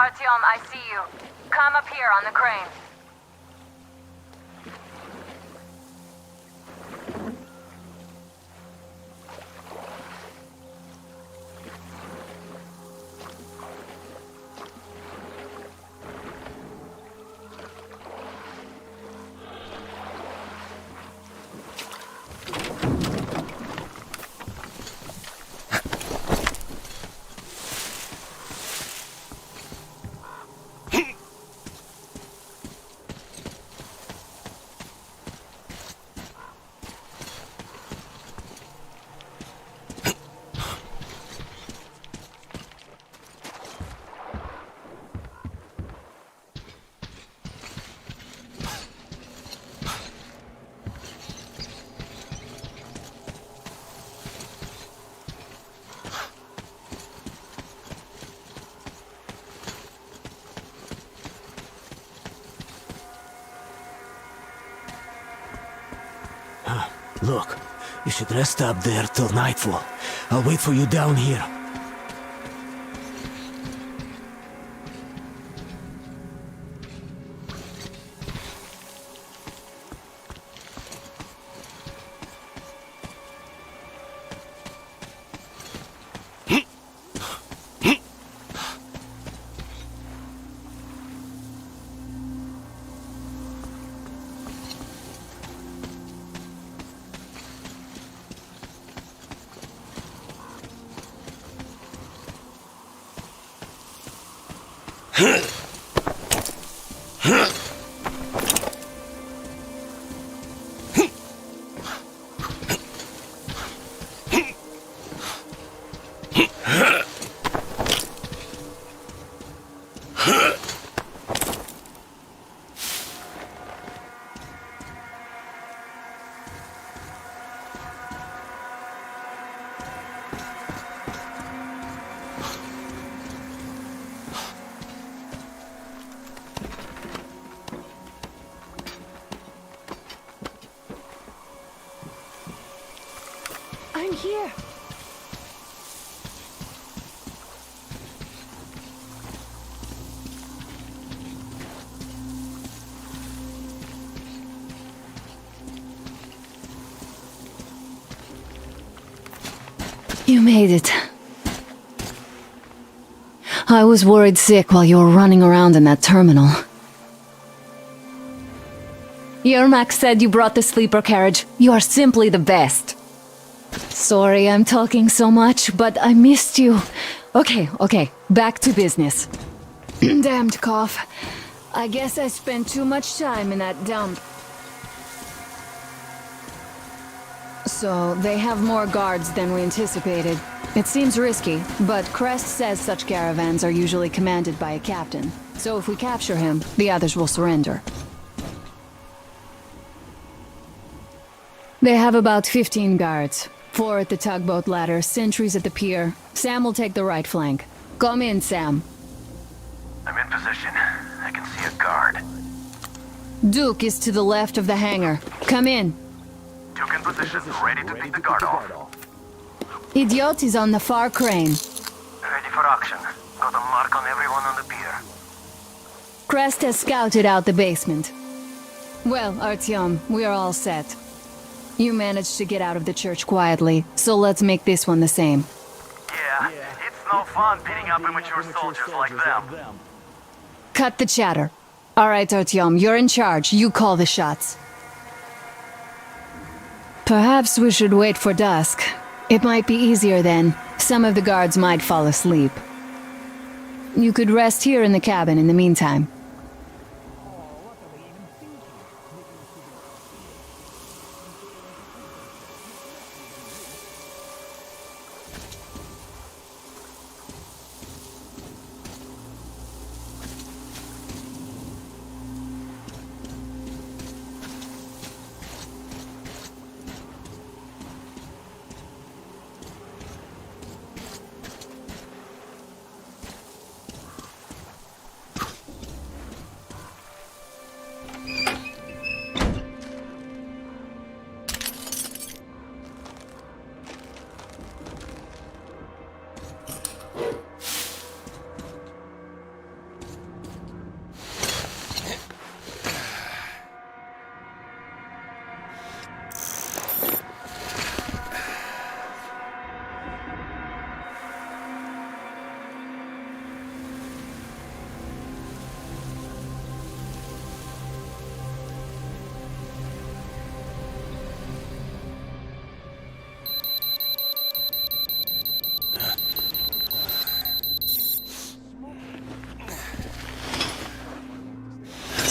Artyom, I see you. Come up here on the crane. Look, you should rest up there till nightfall. I'll wait for you down here. I'm here. You made it. I was worried sick while you were running around in that terminal. Yermak said you brought the sleeper carriage. You are simply the best. Sorry I'm talking so much, but I missed you. Okay, back to business. Damned cough. I guess I spent too much time in that dump. So, they have more guards than we anticipated. It seems risky, but Crest says such caravans are usually commanded by a captain. So if we capture him, the others will surrender. They have about 15 guards. 4 at the tugboat ladder, sentries at the pier. Sam will take the right flank. Come in, Sam. I'm in position. I can see a guard. Duke is to the left of the hangar. Come in. Duke in position, ready to take the guard off. Idiot is on the far crane. Ready for action. Got a mark on everyone on the pier. Crest has scouted out the basement. Well, Artyom, we are all set. You managed to get out of the church quietly, so let's make this one the same. Yeah, it's no fun beating up immature soldiers like them. Cut the chatter. Alright, Artyom, you're in charge. You call the shots. Perhaps we should wait for dusk. It might be easier then. Some of the guards might fall asleep. You could rest here in the cabin in the meantime.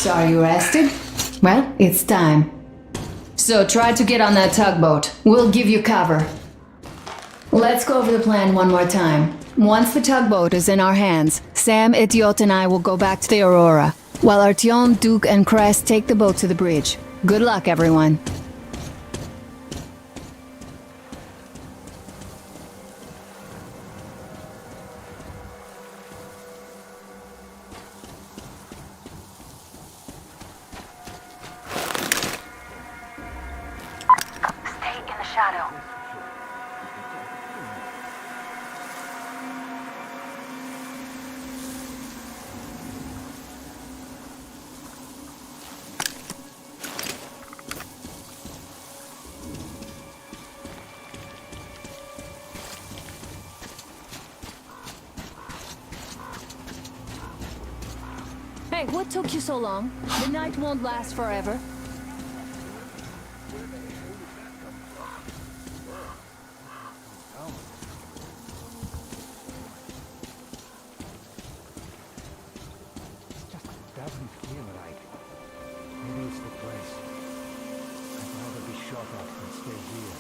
So are you rested? Well, it's time. So try to get on that tugboat. We'll give you cover. Let's go over the plan one more time. Once the tugboat is in our hands, Sam, Etiot, and I will go back to the Aurora, while Artyom, Duke, and Crest take the boat to the bridge. Good luck, everyone. Stay in the shadow. Hey, what took you so long? The night won't last forever. Doesn't feel right. Maybe it's the place. I'd rather be shot at than stay here.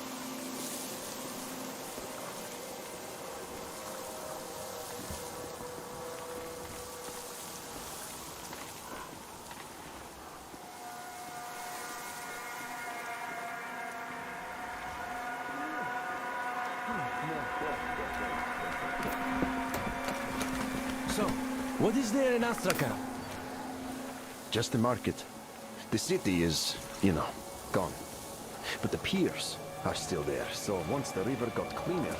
So, what is there in Astrakhan? Just the market. The city is, you know, gone. But the piers are still there, so once the river got cleaner,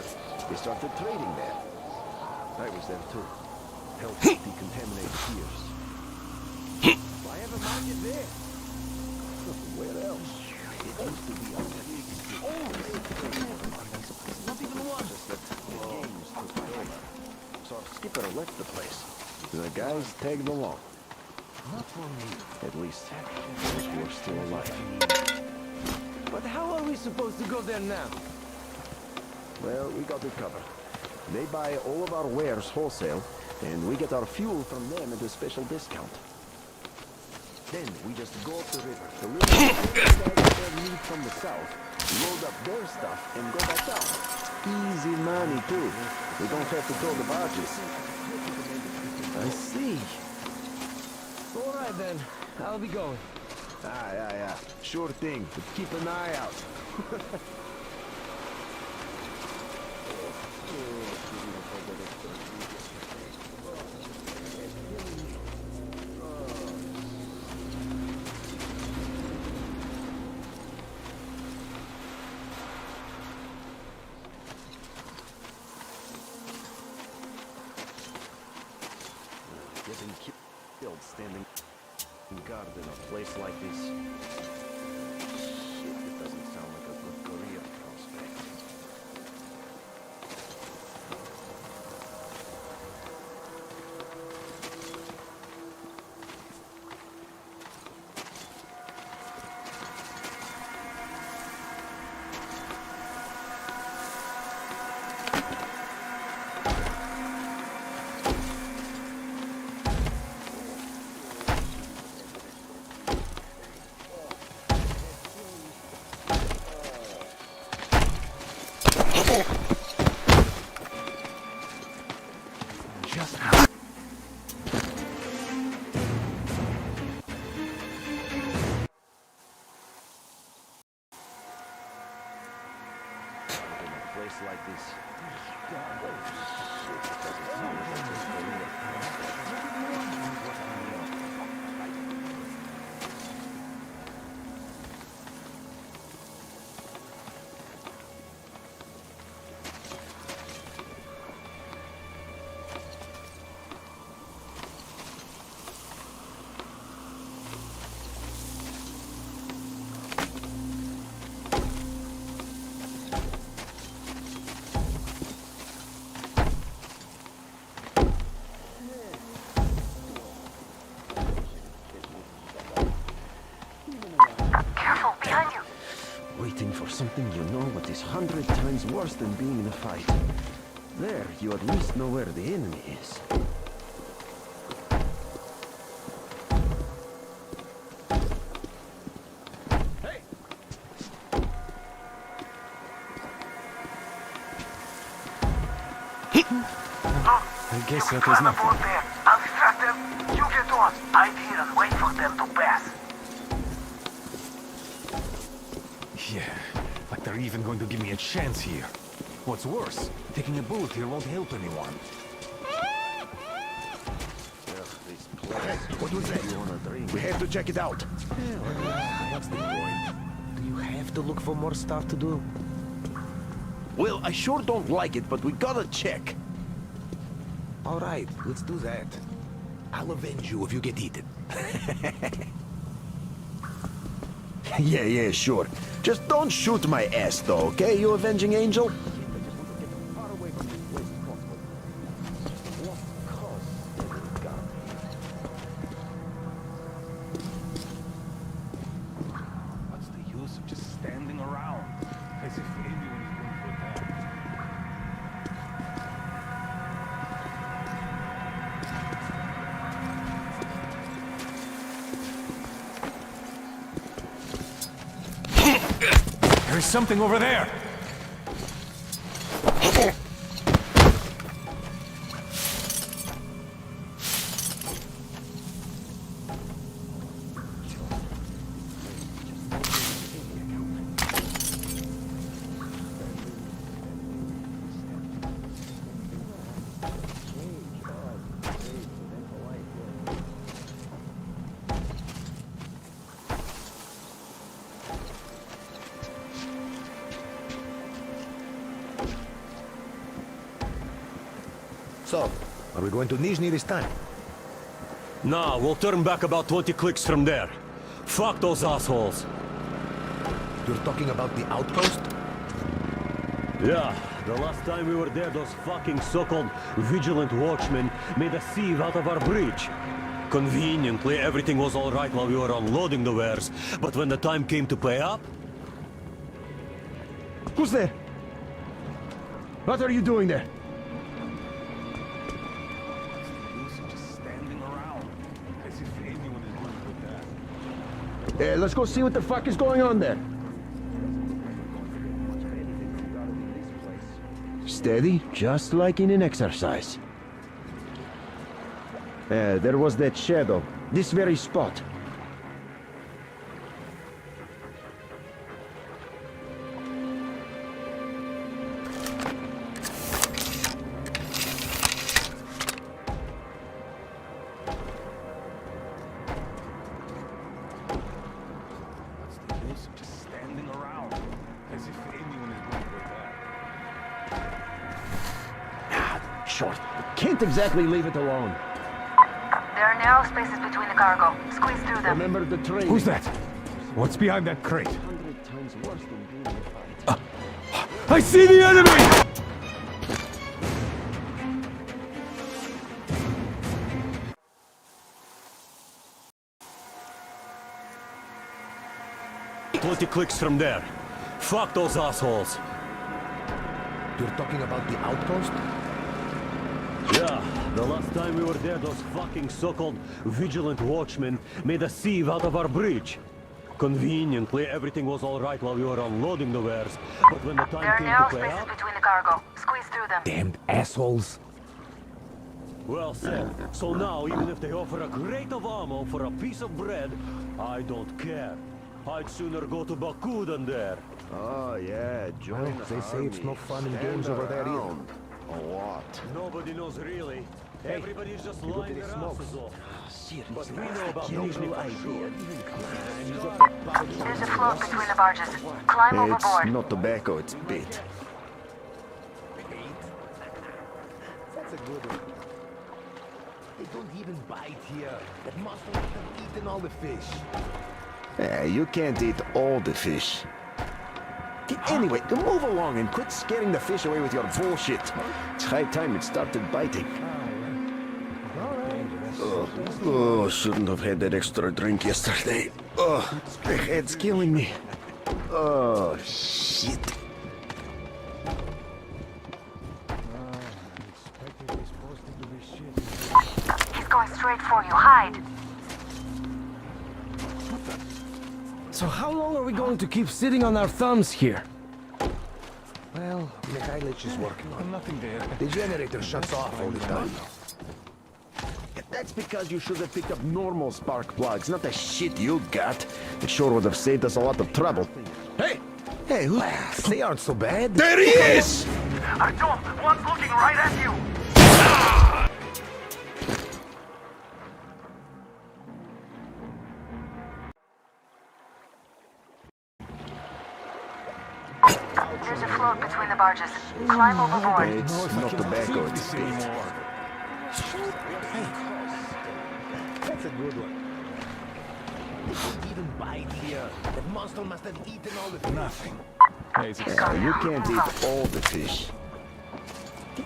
they started trading there. I was there too. Helped decontaminate piers. Why have a market there? Where else? It used to be a big city. Not even one. Just that the games took it over. So our skipper left the place. The guys tagged along. Not for me. At least, those who are still alive. But how are we supposed to go there now? Well, we got it covered. They buy all of our wares wholesale, and we get our fuel from them at a special discount. Then we just go up the river, deliver their meat from the south, load up their stuff, and go back down. Easy money, too. We don't have to tow the barges. I see. All right then, I'll be going. Yeah. Sure thing, but keep an eye out. Getting killed standing guard in a place like this. Shit, it doesn't sound like a good career prospect. Just how? In a place like this. Shit, it doesn't sound like a good career prospect. Careful, behind you. Waiting for something you know what is 100 times worse than being in a fight. There, you at least know where the enemy is. guess that Run was nothing. aboard there. I'll distract them. You get on. Hide here and wait for them to pass. Yeah, like they're even going to give me a chance here. What's worse, taking a bullet here won't help anyone. What was that? We have to check it out. What's the point? Do you have to look for more stuff to do? Well, I sure don't like it, but we gotta check. All right, let's do that. I'll avenge you if you get eaten. Yeah, sure. Just don't shoot my ass, though, okay, you avenging angel? What's the use of just standing around? As if anyone is going to attack. There's something over there! So, are we going to Nizhny this time? Nah, we'll turn back about 20 clicks from there. Fuck those assholes. You're talking about the outpost? Yeah, the last time we were there, those fucking so-called vigilant watchmen made a sieve out of our bridge. Conveniently, everything was all right while we were unloading the wares, but when the time came to pay up... Who's there? What are you doing there? Just standing around. As if anyone is going to attack. Let's go see what the fuck is going on there. Steady, just like in an exercise. There was that shadow. This very spot. Just standing around. As if anyone is going to attack. Short. Can't exactly leave it alone. There are narrow spaces between the cargo. Squeeze through them. Remember the train. Who's that? What's behind that crate? 100 times worse than being in a fight. I see the enemy! ...20 clicks from there. Fuck those assholes. You're talking about the outpost? Yeah, the last time we were there, those fucking so-called vigilant watchmen made a sieve out of our bridge. Conveniently, everything was all right while we were unloading the wares, but when the There time are came narrow to pay spaces up... between the cargo. Squeeze through them. Damned assholes. Well said. So now, even if they offer a crate of ammo for a piece of bread, I don't care. I'd sooner go to Baku than there. Oh, yeah, join Well, they say it's no fun in games over there either. A lot. Nobody knows really. Hey, Everybody's just you go lying to the their smokes. asses off. Seriously, But we know about No Nizhny for idea. sure. There's a float between the barges. Climb It's overboard. not tobacco, it's bait. That's a good one. They don't even bite here. That must have eaten all the fish. You can't eat all the fish. Anyway, move along and quit scaring the fish away with your bullshit. It's high time it started biting. Oh, shouldn't have had that extra drink yesterday. Oh, the head's killing me. Oh, shit. He's going straight for you. Hide. So how long are we going to keep sitting on our thumbs here? Well, Mikhailich is working on it. Nothing there. The generator shuts off all the time. That's because you should have picked up normal spark plugs, not the shit you got. It sure would have saved us a lot of trouble. Hey! Hey, who? They aren't so bad. There he is! Artyom, one's looking right at you! There's a float between the barges. Climb overboard. It's not tobacco, it's spit. That's a good one. They don't even bite here. That monster must have eaten all the fish. Nothing. Hey, it's You can't eat all the fish.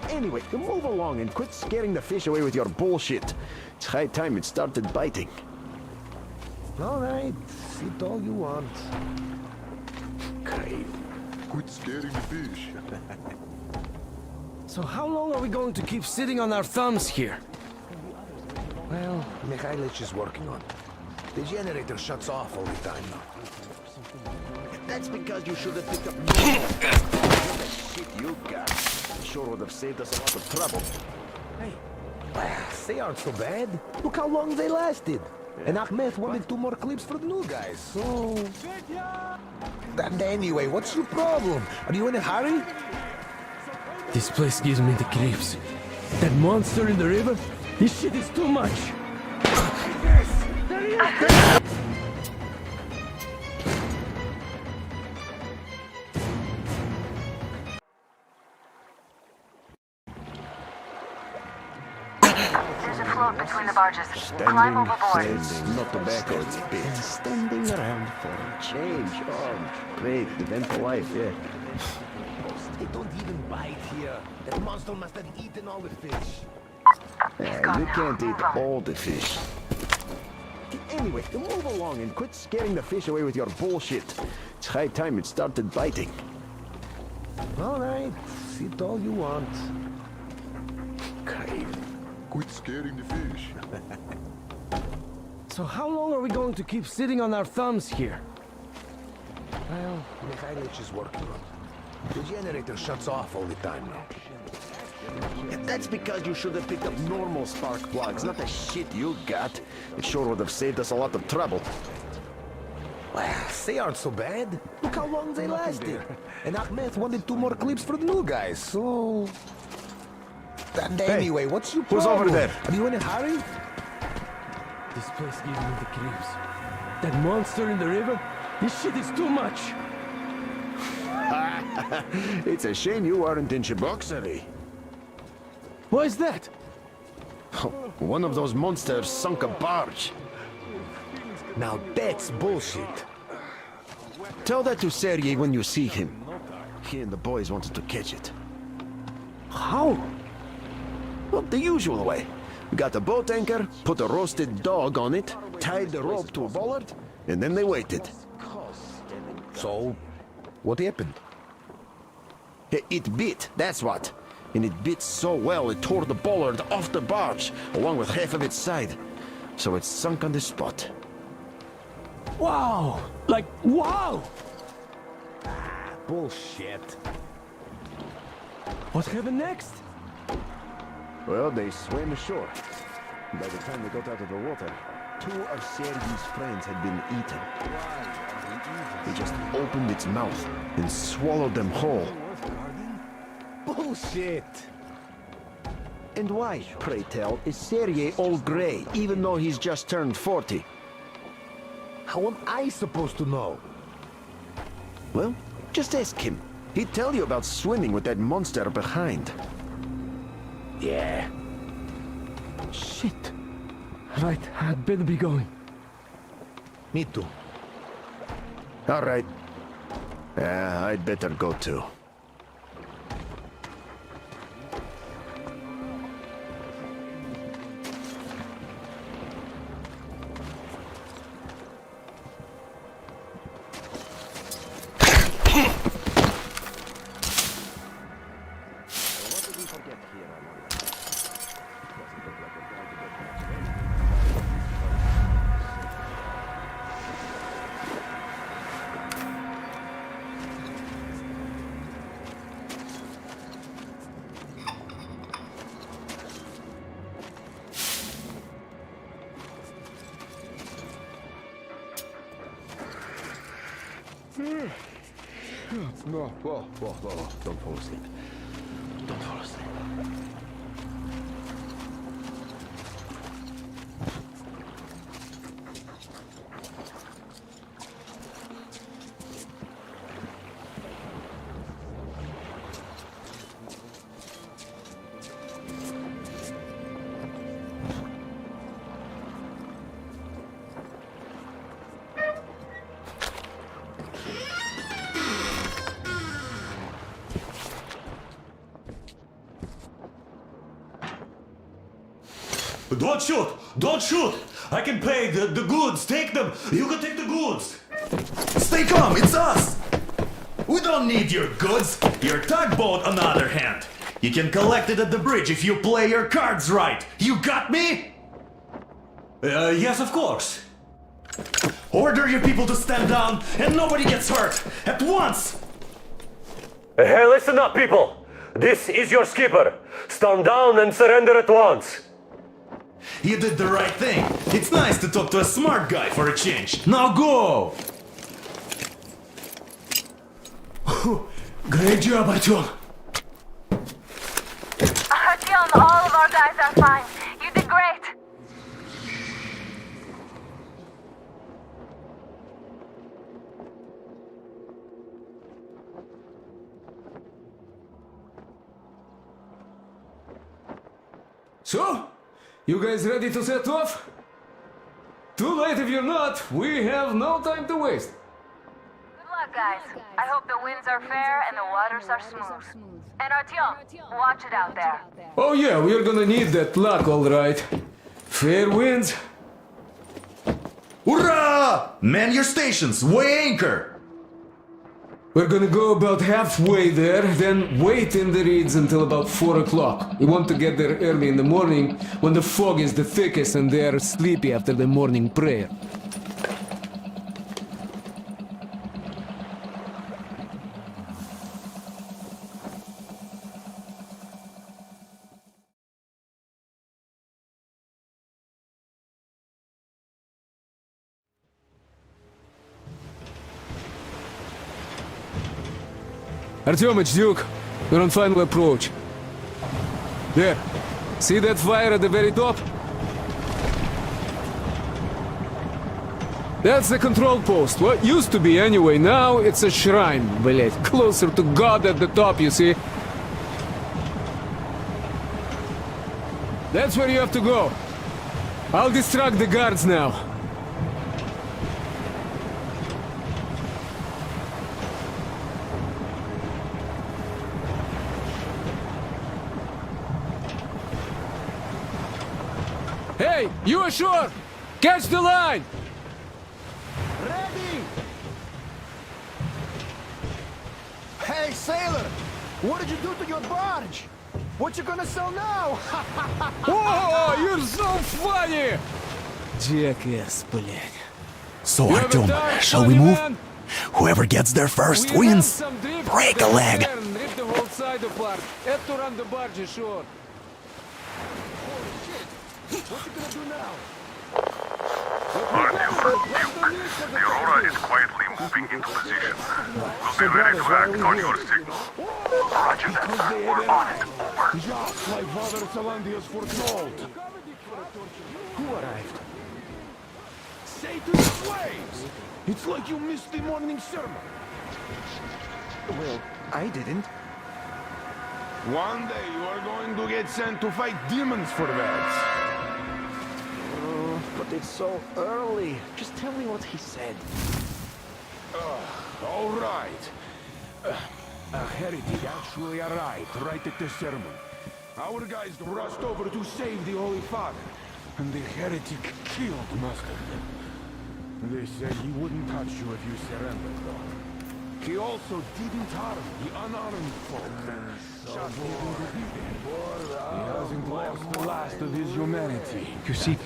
Anyway, you move along and quit scaring the fish away with your bullshit. It's high time it started biting. All right, eat all you want. Okay. Quit scaring the fish. So how long are we going to keep sitting on our thumbs here? Well, Mikhailich is working on it. The generator shuts off all the time now. That's because you should have picked up normal the shit you got. It sure would have saved us a lot of trouble. Hey, they aren't so bad. Look how long they lasted. And Ahmed wanted 2 more clips for the new guys, so... And anyway, what's your problem? Are you in a hurry? This place gives me the creeps. That monster in the river? This shit is too much. There's a float between the barges. Climb overboard. It's not tobacco, it's bit. Standing around for a change. Oh, great, eventful life, yeah. They don't even bite here. That monster must have eaten all the fish. Yeah, you can't eat all the fish. Anyway, you move along and quit scaring the fish away with your bullshit. It's high time it started biting. All right, eat all you want. Okay. Quit scaring the fish. So how long are we going to keep sitting on our thumbs here? Well, Mikhailich is working on it. The generator shuts off all the time now. That's because you should have picked up normal spark plugs, not the shit you got. It sure would have saved us a lot of trouble. Well, they aren't so bad. Look how long they lasted. And Ahmed wanted 2 more clips for the new guys, so... And anyway, what's your who's problem? over there? Are you in a hurry? This place gives me the creeps. That monster in the river? This shit is too much. It's a shame you aren't in Shiboksary. What is that? One of those monsters sunk a barge. Now that's bullshit. Tell that to Sergei when you see him. He and the boys wanted to catch it. How? Well, the usual way. We got a boat anchor, put a roasted dog on it, tied the rope to a bollard, and then they waited. So, what happened? It bit, that's what. And it bit so well it tore the bollard off the barge, along with half of its side. So it sunk on the spot. Wow! Like, wow! Bullshit. What happened next? Well, they swam ashore. By the time they got out of the water, 2 of Sergei's friends had been eaten. He just opened its mouth and swallowed them whole. Bullshit. And why, pray tell, is Sergei all gray, even though he's just turned 40? How am I supposed to know? Well, just ask him. He'd tell you about swimming with that monster behind. Yeah. Shit. Right, I'd better be going. Me too. All right. I'd better go too. No, whoa. Don't fall asleep. Don't fall asleep. Don't shoot! Don't shoot! I can pay the goods. Take them. You can take the goods. Stay calm, it's us! We don't need your goods. Your tugboat, on the other hand. You can collect it at the bridge if you play your cards right. You got me? Yes, of course. Order your people to stand down and nobody gets hurt. At once! Hey, listen up, people. This is your skipper. Stand down and surrender at once. You did the right thing. It's nice to talk to a smart guy for a change. Now go! Great job, Artyom. Artyom, all of our guys are fine. You did great. So? You guys ready to set off? Too late if you're not. We have no time to waste. Good luck, guys. I hope the winds are fair and the waters are smooth. And Artyom, watch it out there. Oh yeah, we're gonna need that luck, all right. Fair winds. Hurrah! Man your stations, weigh anchor! We're gonna go about halfway there, then wait in the reeds until about 4 o'clock. We want to get there early in the morning when the fog is the thickest and they're sleepy after the morning prayer. Artyom, it's Duke. We're on final approach. There. See that fire at the very top? That's the control post. What used to be anyway. Now it's a shrine, блять. Closer to God at the top, you see? That's where you have to go. I'll distract the guards now. Hey, you ashore! Catch the line! Ready! Hey, sailor! What did you do to your barge? What you gonna sell now? Whoa, you're so funny! Jackass, блядь. So, You have a Artyom, dime, shall we funny move? man? Whoever gets there first We have wins. some drift Break a at the leg. stern, rip the whole side apart. Have to run the barge ashore. What you gonna do now? The Aurora is quietly moving into position. We'll be ready to act on your signal. Roger that. We're on it. Just like Father Salandius foretold. Who arrived? Say to the slaves! It's like you missed the morning sermon. Well, I didn't. One day you are going to get sent to fight demons for that. But it's so early. Just tell me what he said. All right. A heretic actually arrived right at the sermon. Our guys rushed over to save the Holy Father, and the heretic killed most of them. They said he wouldn't touch you if you surrendered, though. He also didn't harm the unarmed folk. Just leaving the dead. He hasn't lost the last of his humanity. You see,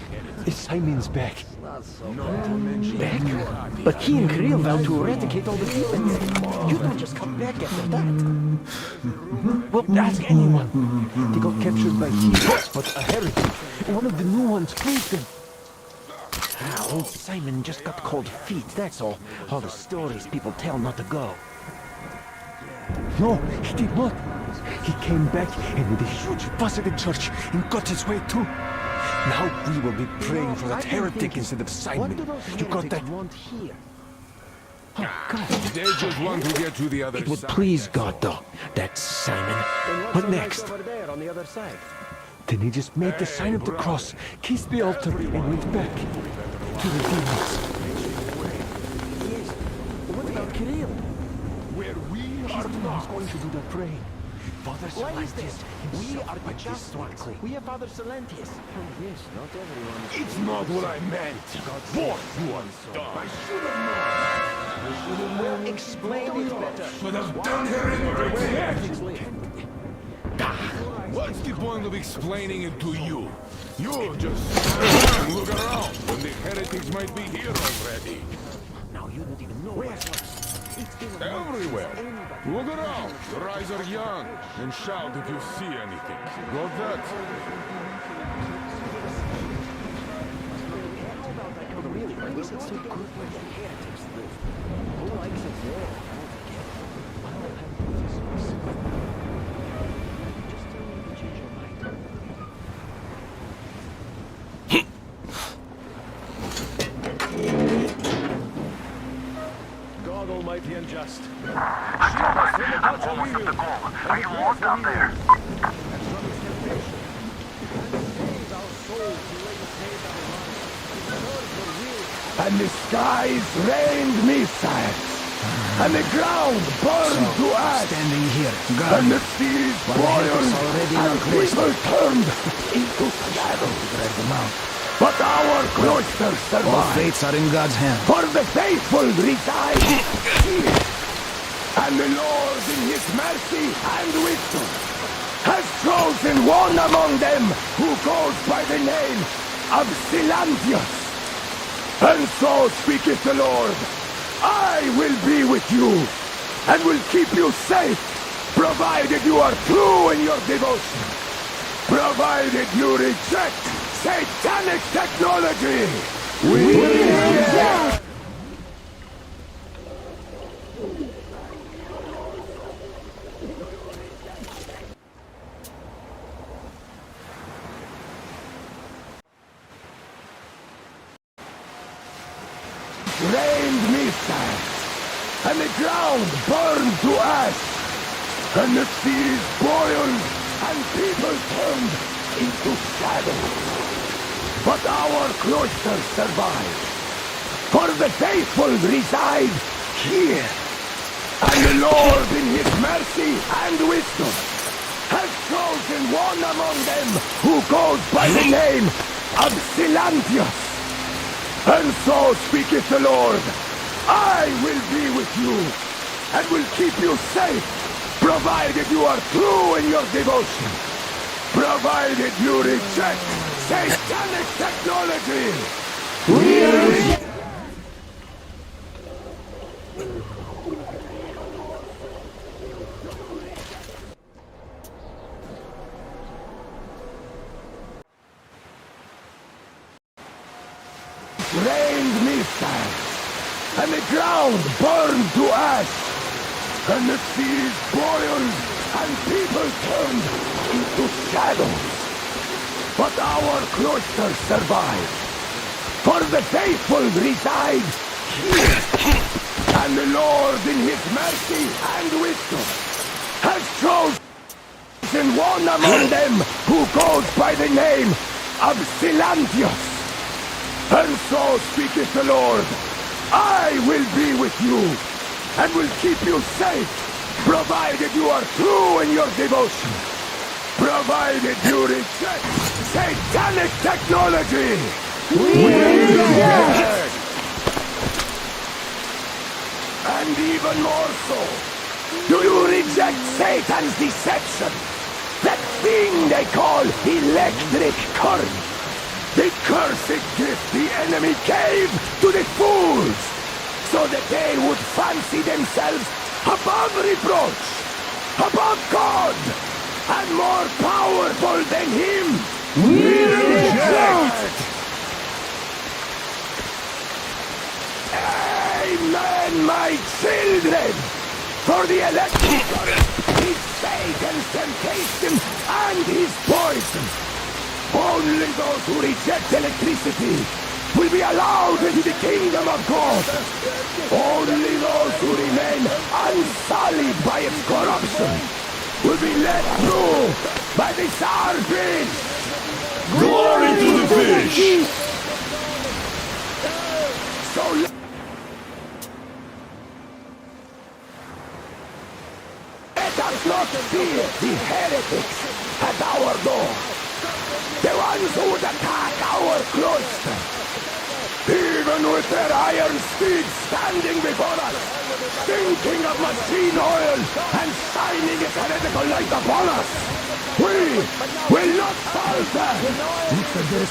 Simon's back. Not to mention Back? But he and Kriel vowed to eradicate all the demons. You don't just come back after that. Well, ask anyone. They got captured by thieves, but a heretic. One of the new ones freed them. Old Simon just got cold feet, that's all. All the stories people tell not to go. No, he did not. He came back and with a huge fuss at the church and got his way too. Now we will be praying for that heretic instead of Simon. You got that? Oh, God. They just want to get to the other It would side. please God, though. That's Simon. What next? Over there on the other side. Then he just made the sign of the cross, kissed the altar, and went back to the demons. Yes. What about Kirill? Where we are not going to do the praying. Father Why is Solantius this? We himself are the went just this ones. way. We are Father Solantius. Oh, yes, not everyone is... It's not what I meant. What you have done. I should have known. Well, explain it better. Should have done her in the What's the point of explaining it to you? You just look around when the heretics might be here already. Now you don't even know where. It's been a month Everywhere. since anybody- Look around. Your eyes are young. And shout if you see anything. Got that? Really, why is it so good where the heretics live? Who likes it more? Just tell me if you change your mind. God Almighty and just. I'm almost at the goal. Are you all down there? And the skies rained missiles, and the ground burned to ash, Standing here, and guard. the seas One boiled, heretics already in and our cloister. people turned into shadows. Drag them out. But our cloister All survived, fates are in God's hand. for the faithful reside here. And the Lord in his mercy and wisdom has chosen one among them who goes by the name of Silantius. And so speaketh the Lord, I will be with you, and will keep you safe, provided you are true in your devotion, provided you reject satanic technology. We reject. Rained missiles, and the ground burned to ash, and the seas boiled, and people turned into shadows. But our cloister survived, for the faithful reside here. And the Lord in his mercy and wisdom has chosen one among them who goes by the name of Silantius. And so speaketh the Lord, I will be with you, and will keep you safe, provided you are true in your devotion, provided you reject satanic technology. We reject. Rained missiles, and the ground burned to ash, and the seas boiled, and people turned into shadows. But our cloister survived, for the faithful reside here. And the Lord in his mercy and wisdom has chosen one among them who goes by the name of Silantius. And so speaketh the Lord, I will be with you, and will keep you safe, provided you are true in your devotion, provided you reject satanic technology. We reject. And even more so, do you reject Satan's deception? That thing they call electric current. The cursed gift the enemy gave to the fools, so that they would fancy themselves above reproach, above God, and more powerful than him. We reject! man, my children! For the electric, his fate and temptation, and his poison! Only those who reject electricity will be allowed into the kingdom of God! Only those who remain unsullied by its corruption will be let through by the Tsar Bridge! Glory to the fish! So let us not fear the heretics at our door. The ones who would attack our cloister. Even with their iron steeds standing before us, stinking of machine oil and shining its heretical light upon us, we will not falter.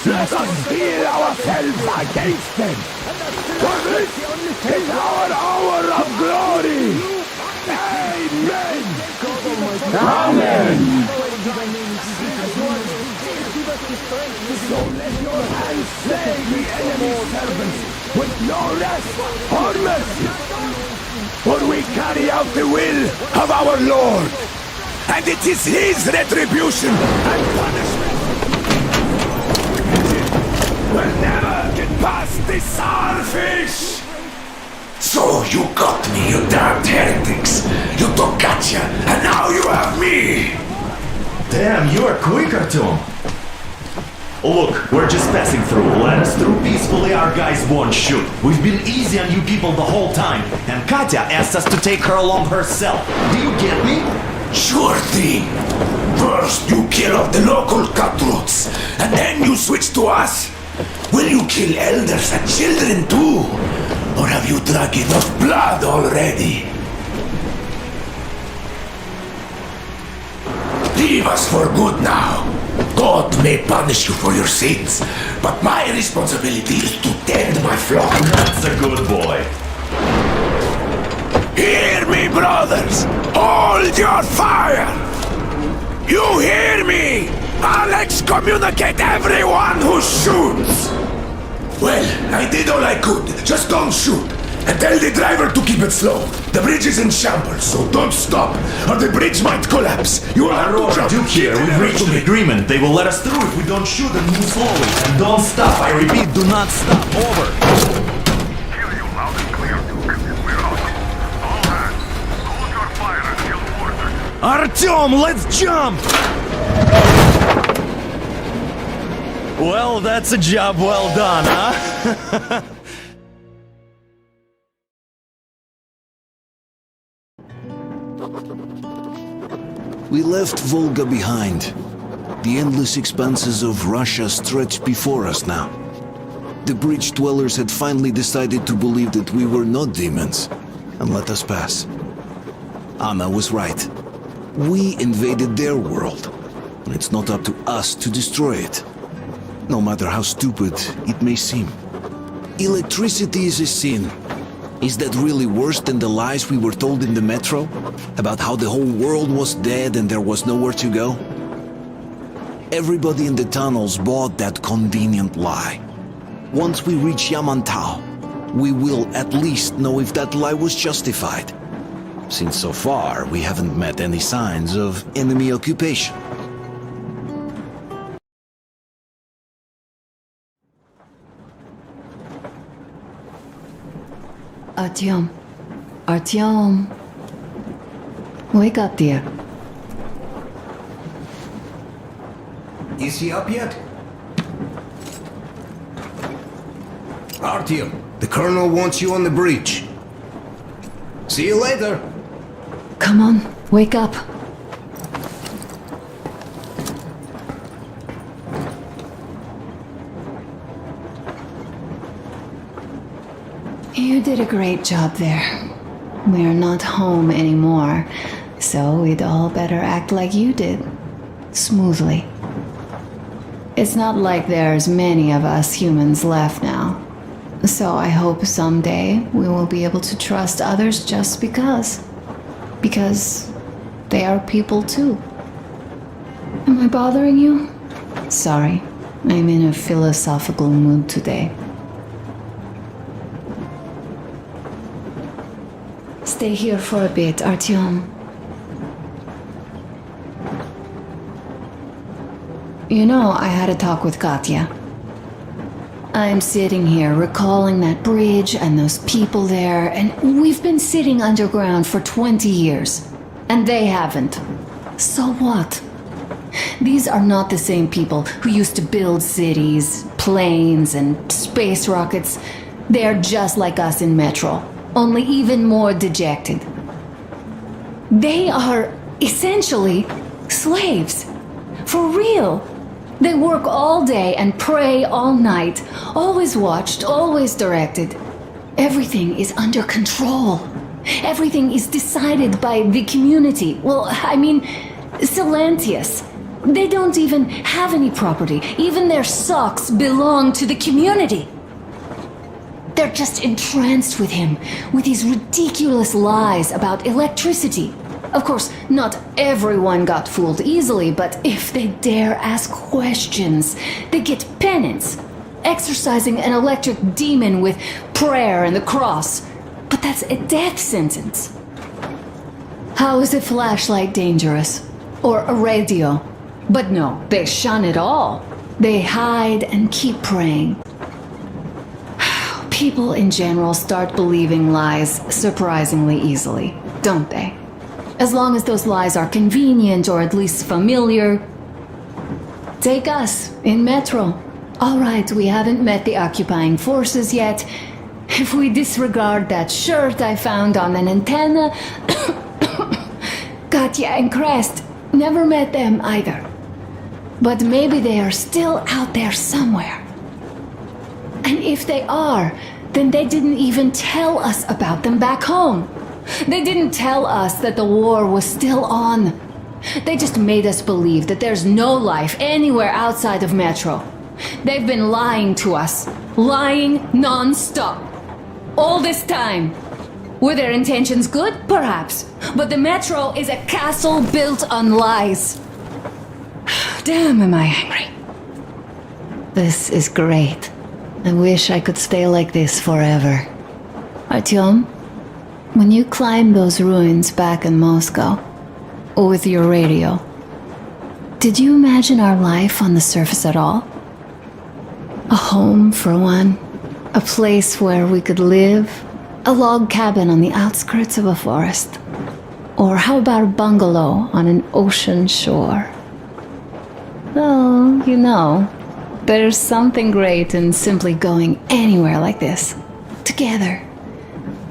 Let us steel ourselves against them. For this is our hour of glory. Amen. Amen. So let your hands slay the enemy's servants with no rest or mercy. For we carry out the will of our Lord, and it is his retribution and punishment. We'll never get past the starfish! So you got me, you damned heretics! You took Katya, and now you have me! Damn, you are quicker, Tom. Look, we're just passing through. Let us through peacefully, our guys won't shoot. We've been easy on you people the whole time, and Katya asked us to take her along herself. Do you get me? Sure thing. First you kill off the local cutthroats, and then you switch to us. Will you kill elders and children too? Or have you drunk enough blood already? Leave us for good now. God may punish you for your sins, but my responsibility is to tend my flock. That's a good boy. Hear me, brothers! Hold your fire! You hear me? I'll excommunicate everyone who shoots! Well, I did all I could. Just don't shoot. And tell the driver to keep it slow. The bridge is in shambles, so don't stop, or the bridge might collapse. You will have to jump. Duke here, we've reached an agreement. They will let us through if we don't shoot and move slowly. And don't stop. I repeat, do not stop. Over. Hear you loud and clear, Duke. We're out. All hands, hold your fire until ordered. Artyom, let's jump! Well, that's a job well done, huh? We left Volga behind. The endless expanses of Russia stretched before us now. The bridge dwellers had finally decided to believe that we were not demons and let us pass. Anna was right. We invaded their world, and it's not up to us to destroy it, no matter how stupid it may seem. Electricity is a sin. Is that really worse than the lies we were told in the metro? About how the whole world was dead and there was nowhere to go? Everybody in the tunnels bought that convenient lie. Once we reach Yamantau, we will at least know if that lie was justified. Since so far, we haven't met any signs of enemy occupation. Artyom. Artyom. Wake up, dear. Is he up yet? Artyom, the Colonel wants you on the bridge. See you later. Come on, wake up. You did a great job there. We're not home anymore, so we'd all better act like you did. Smoothly. It's not like there's many of us humans left now. So I hope someday we will be able to trust others just because. Because they are people too. Am I bothering you? Sorry, I'm in a philosophical mood today. stay here for a bit, Artyom. You know, I had a talk with Katya. I'm sitting here recalling that bridge and those people there, and we've been sitting underground for 20 years. And they haven't. So what? These are not the same people who used to build cities, planes, and space rockets. They are just like us in Metro, only even more dejected. They are essentially slaves. For real. They work all day and pray all night, always watched, always directed. Everything is under control. Everything is decided by the community. Well, I mean, Silantius. They don't even have any property. Even their socks belong to the community. They're just entranced with him, with these ridiculous lies about electricity. Of course, not everyone got fooled easily, but if they dare ask questions, they get penance, exorcising an electric demon with prayer and the cross. But that's a death sentence. How is a flashlight dangerous? Or a radio? But no, they shun it all. They hide and keep praying. People in general start believing lies surprisingly easily, don't they? As long as those lies are convenient or at least familiar. Take us, in Metro. All right, we haven't met the occupying forces yet. If we disregard that shirt I found on an antenna... Katya and Crest, never met them either. But maybe they are still out there somewhere. And if they are, then they didn't even tell us about them back home. They didn't tell us that the war was still on. They just made us believe that there's no life anywhere outside of Metro. They've been lying to us. Lying non-stop. All this time. Were their intentions good? Perhaps. But the Metro is a castle built on lies. Damn, am I angry. This is great. I wish I could stay like this forever. Artyom? When you climbed those ruins back in Moscow, with your radio, did you imagine our life on the surface at all? A home, for one. A place where we could live. A log cabin on the outskirts of a forest. Or how about a bungalow on an ocean shore? Well, you know, there's something great in simply going anywhere like this. Together.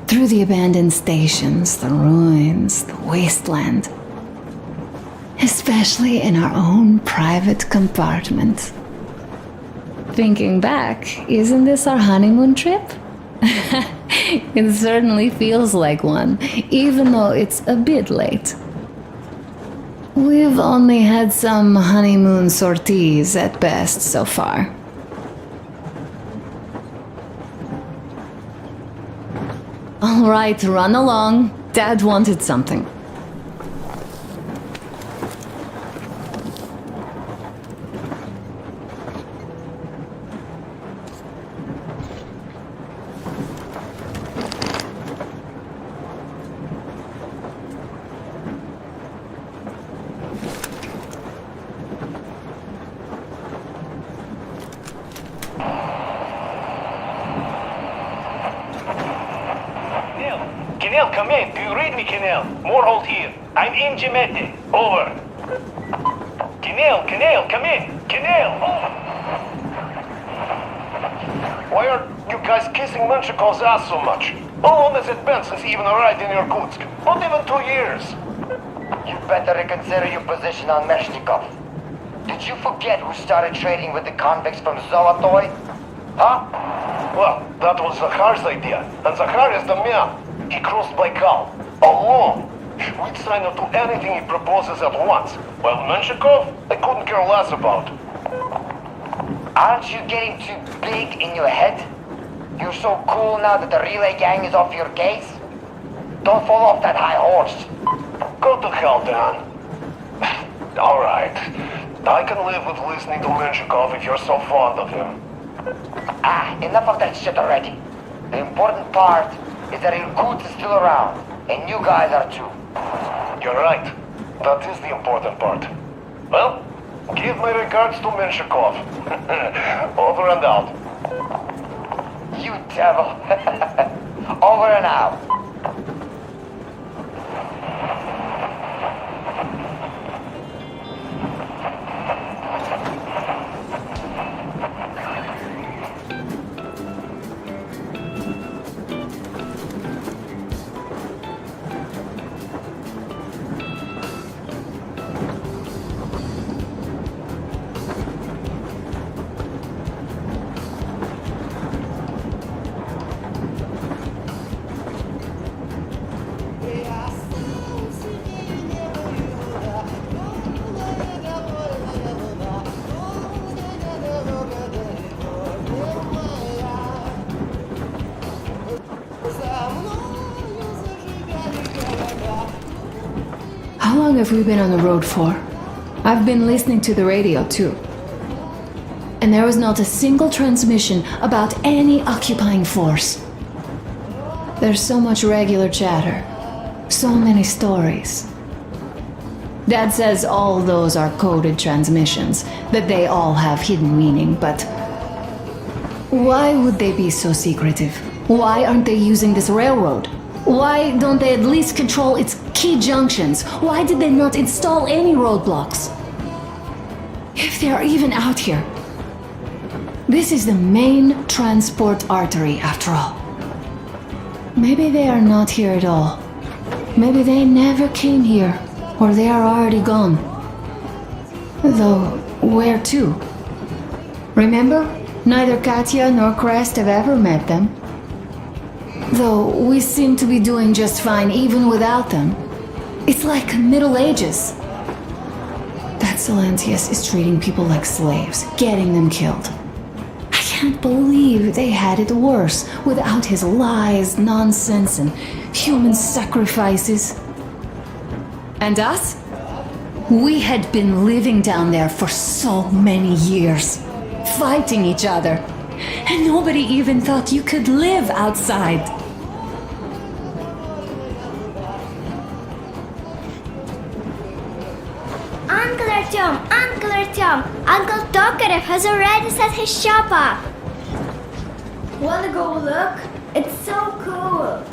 Through the abandoned stations, the ruins, the wasteland. Especially in our own private compartment. Thinking back, isn't this our honeymoon trip? It certainly feels like one, even though it's a bit late. We've only had some honeymoon sorties at best so far. All right, run along. Dad wanted something. Kenel, come in. Do you read me, Kenel? Morehold here. I'm in Jimete. Over. Kenel, come in. Kenel! Why are you guys kissing Menchikov's ass so much? How long has it been since he even arrived in Irkutsk? Not even 2 years. You better reconsider your position on Meshnikov. Did you forget who started trading with the convicts from Zolotoy? Huh? Well, that was Zakhar's idea. And Zakhar is the man. He crossed Baikal. Alone. We'd sign up to anything he proposes at once. While Menshikov, I couldn't care less about. Aren't you getting too big in your head? You're so cool now that the relay gang is off your case? Don't fall off that high horse. Go to hell, Dan. Alright. I can live with listening to Menshikov if you're so fond of him. Enough of that shit already. The important part is that Irkutsk is still around. and you guys are too. You're right. That is the important part. Well, give my regards to Menshikov. Over and out. You devil. Over and out. How long have we been on the road for? I've been listening to the radio too. And there was not a single transmission about any occupying force. There's so much regular chatter. So many stories. Dad says all those are coded transmissions, that they all have hidden meaning, but why would they be so secretive? Why aren't they using this railroad? Why don't they at least control its key junctions? Why did they not install any roadblocks? If they are even out here. This is the main transport artery, after all. Maybe they are not here at all. Maybe they never came here, or they are already gone. Though, where to? Remember? Neither Katya nor Crest have ever met them. Though we seem to be doing just fine even without them. It's like Middle Ages. That Silencius is treating people like slaves, getting them killed. I can't believe they had it worse without his lies, nonsense, and human sacrifices. And us? We had been living down there for so many years, fighting each other. And nobody even thought you could live outside. Uncle Artyom, Uncle Tokarev has already set his shop up. Wanna go look? It's so cool.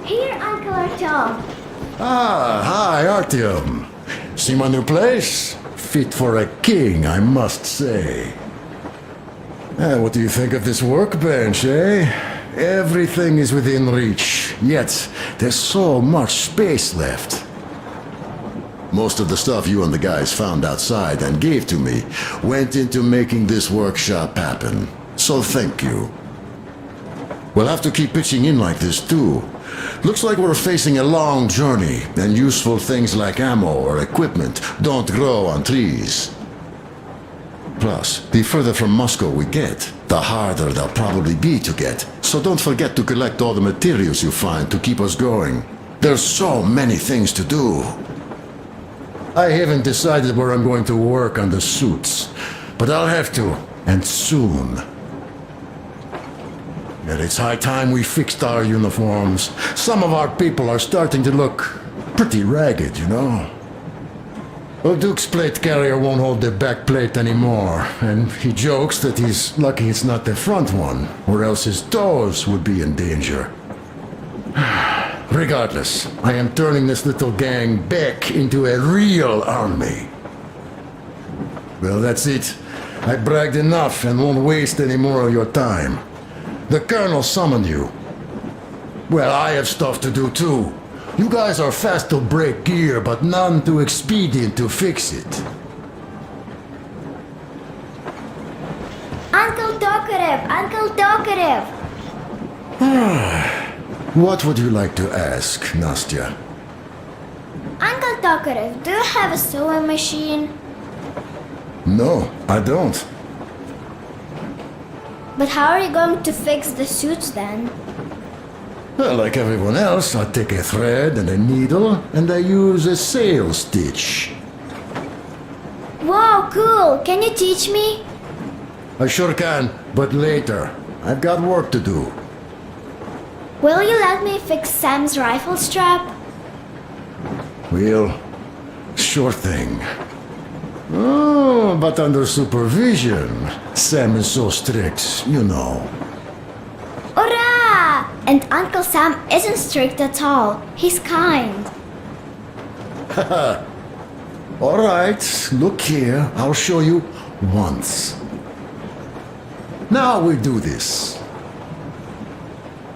Here, Uncle Artyom. Ah, hi, Artyom. See my new place? Fit for a king, I must say. What do you think of this workbench, eh? Everything is within reach, yet there's so much space left. Most of the stuff you and the guys found outside and gave to me went into making this workshop happen. So thank you. We'll have to keep pitching in like this too. Looks like we're facing a long journey, and useful things like ammo or equipment don't grow on trees. Plus, the further from Moscow we get, the harder they'll probably be to get. So don't forget to collect all the materials you find to keep us going. There's so many things to do. I haven't decided where I'm going to work on the suits, but I'll have to, and soon. And it's high time we fixed our uniforms. Some of our people are starting to look pretty ragged, you know. Well, Duke's plate carrier won't hold the back plate anymore, and he jokes that he's lucky it's not the front one, or else his toes would be in danger. Regardless, I am turning this little gang back into a real army. Well, that's it. I bragged enough and won't waste any more of your time. The Colonel summoned you. Well, I have stuff to do too. You guys are fast to break gear, but none too expedient to fix it. Uncle Tokarev! Uncle Tokarev! What would you like to ask, Nastya? Uncle Tokarev, do you have a sewing machine? No, I don't. But how are you going to fix the suits then? Well, like everyone else, I take a thread and a needle and I use a sail stitch. Wow, cool! Can you teach me? I sure can, but later. I've got work to do. Will you let me fix Sam's rifle strap? Well, sure thing. Oh, but under supervision. Sam is so strict, you know. Hurrah! And Uncle Sam isn't strict at all. He's kind. Haha. All right, look here. I'll show you once. Now we do this.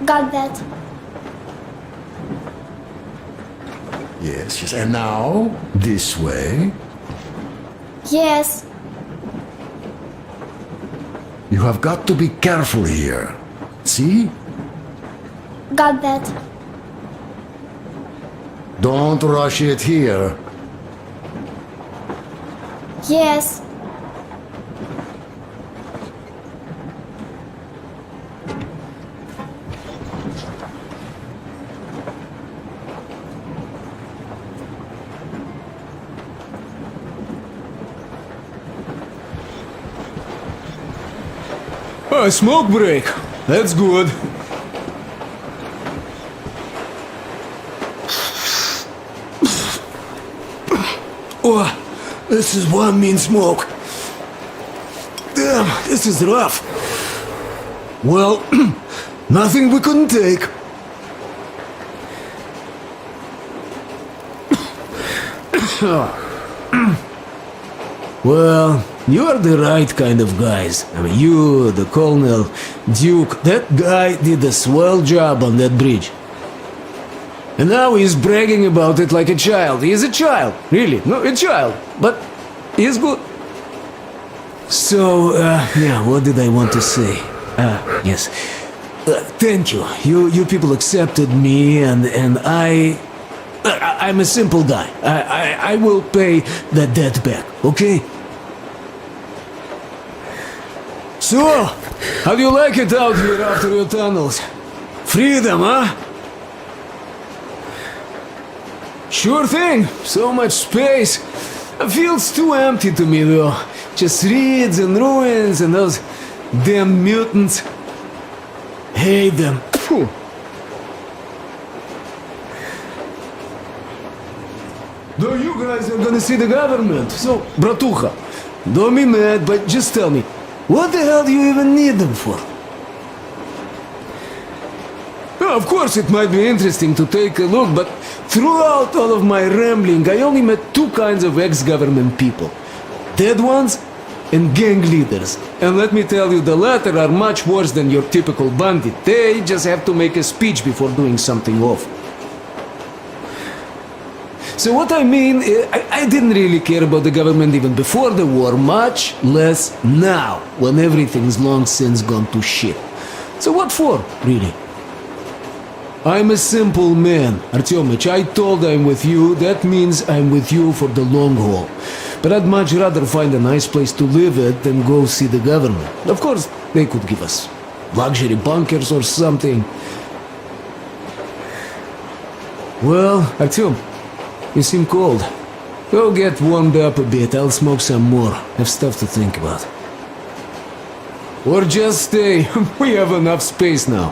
Got that. Yes, yes. And now, this way. Yes. You have got to be careful here. See? Got that. Don't rush it here. Yes. A smoke break. That's good. Oh, this is one mean smoke. Damn, this is rough. Well, nothing we couldn't take. Well, you're the right kind of guys. I mean, you, the Colonel, Duke, that guy did a swell job on that bridge. And now he's bragging about it like a child. He is a child, really. No, a child. But he's good. So, yeah, what did I want to say? Yes. Thank you. You people accepted me, and I'm a simple guy. I will pay the debt back, okay? So, how do you like it out here after your tunnels? Freedom, huh? Sure thing. So much space. It feels too empty to me, though. Just reeds and ruins and those damn mutants. Hate them. Phew. Though you guys are gonna see the government, so, bratucha, don't be mad, but just tell me, what the hell do you even need them for? Well, of course it might be interesting to take a look, but throughout all of my rambling, I only met two kinds of ex-government people. Dead ones and gang leaders. And let me tell you, the latter are much worse than your typical bandit. They just have to make a speech before doing something awful. So what I mean, I didn't really care about the government even before the war, much less now, when everything's long since gone to shit. So what for, really? I'm a simple man, Artyomich. I told I'm with you, that means I'm with you for the long haul. But I'd much rather find a nice place to live at than go see the government. Of course, they could give us luxury bunkers or something. Well, Artyom, you seem cold. Go get warmed up a bit, I'll smoke some more. Have stuff to think about. Or just stay, we have enough space now.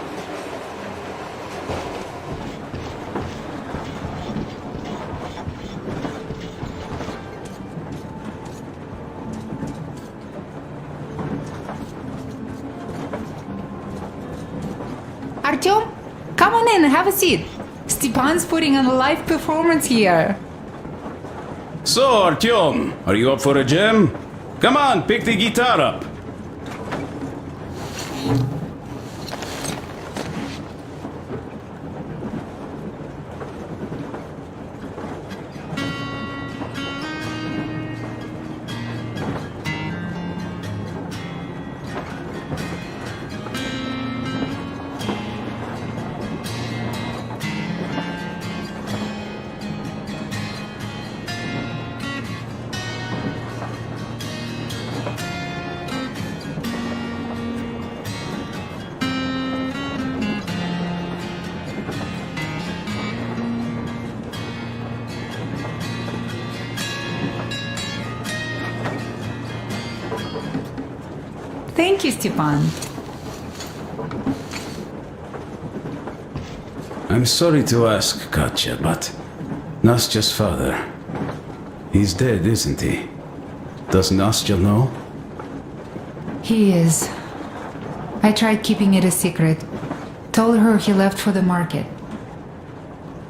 Artyom, come on in, have a seat. Stepan's putting on a live performance here. So, Artyom, are you up for a jam? Come on, pick the guitar up. Thank you, Stepan. I'm sorry to ask, Katya, but Nastya's father, he's dead, isn't he? Does Nastya know? He is. I tried keeping it a secret. Told her he left for the market.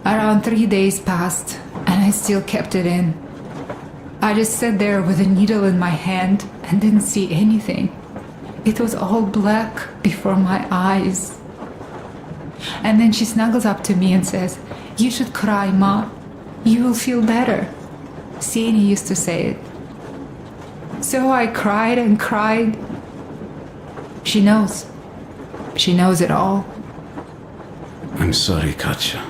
Around 3 days passed, and I still kept it in. I just sat there with a needle in my hand and didn't see anything. It was all black before my eyes. And then she snuggles up to me and says, "You should cry, Ma. You will feel better." Seni used to say it. So I cried and cried. She knows. She knows it all. I'm sorry, Katya.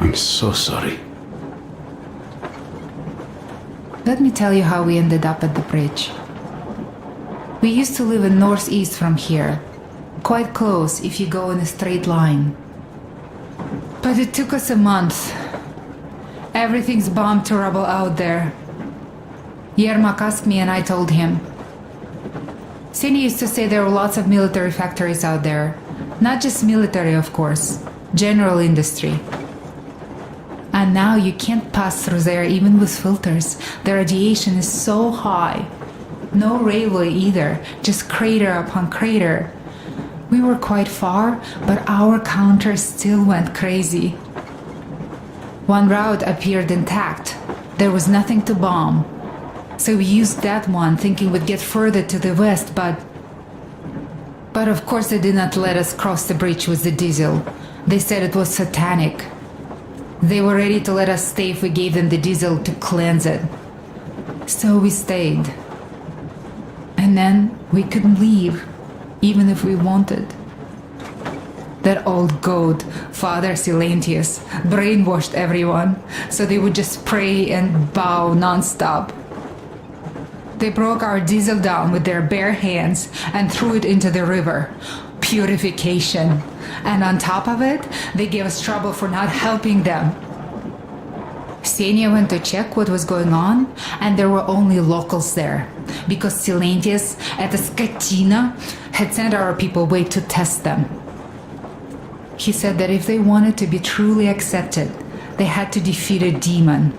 I'm so sorry. Let me tell you how we ended up at the bridge. We used to live in northeast from here. Quite close if you go in a straight line. But it took us a month. Everything's bombed to rubble out there. Yermak asked me and I told him. Seni used to say there were lots of military factories out there. Not just military, of course. General industry. And now you can't pass through there even with filters. The radiation is so high. No railway either, just crater upon crater. We were quite far, but our counter still went crazy. One route appeared intact. There was nothing to bomb. So we used that one, thinking we'd get further to the west, but of course they did not let us cross the bridge with the diesel. They said it was satanic. They were ready to let us stay if we gave them the diesel to cleanse it. So we stayed. And then we couldn't leave, even if we wanted. That old goat, Father Silentius, brainwashed everyone, so they would just pray and bow non-stop. They broke our diesel down with their bare hands and threw it into the river. Purification. And on top of it, they gave us trouble for not helping them. Ksenia went to check what was going on, and there were only locals there, because Silentius at the Skatina had sent our people away to test them. He said that if they wanted to be truly accepted, they had to defeat a demon.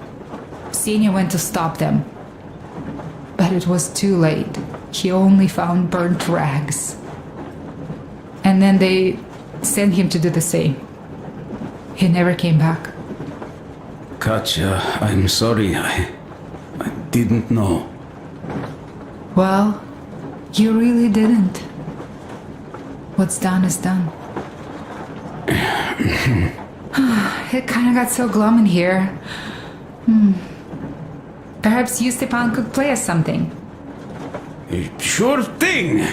Ksenia went to stop them. But it was too late. He only found burnt rags. And then they sent him to do the same. He never came back. Katya, I'm sorry. I didn't know. Well, you really didn't. What's done is done. It kind of got so glum in here. Perhaps you, Stepan, could play us something. Sure thing!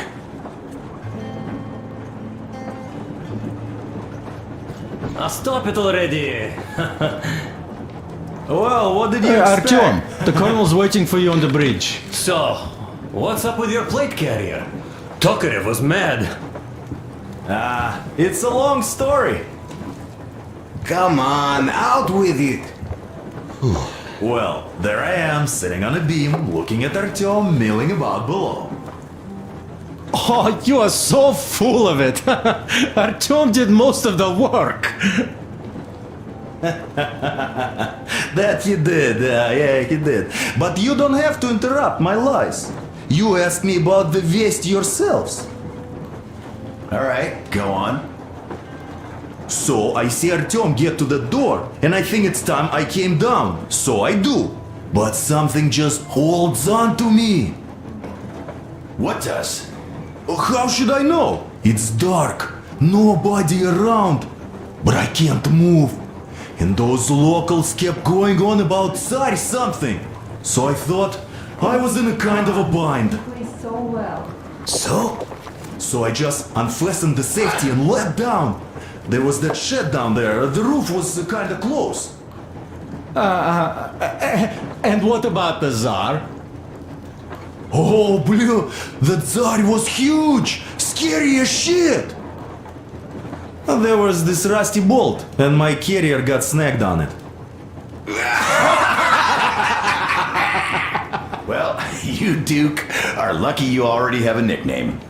Stop it already! Well, what did you expect? Artyom, the colonel's waiting for you on the bridge. So, what's up with your plate carrier? Tokarev was mad. It's a long story. Come on, out with it! Well, there I am, sitting on a beam, looking at Artyom milling about below. Oh, you are so full of it! Artyom did most of the work! That he did, yeah, he did. But you don't have to interrupt my lies. You asked me about the Vest yourselves. Alright, go on. So I see Artyom get to the door, and I think it's time I came down. So I do. But something just holds on to me. What does? How should I know? It's dark, nobody around. But I can't move. And those locals kept going on about Tsar something. So I thought I was in a kind of a bind. Plays so well. So I just unfastened the safety and let down. There was that shed down there. The roof was kind of close. And what about the Tsar? Oh, blue, the Tsar was huge, scary as shit. There was this rusty bolt, and my carrier got snagged on it. Well, you, Duke, are lucky you already have a nickname.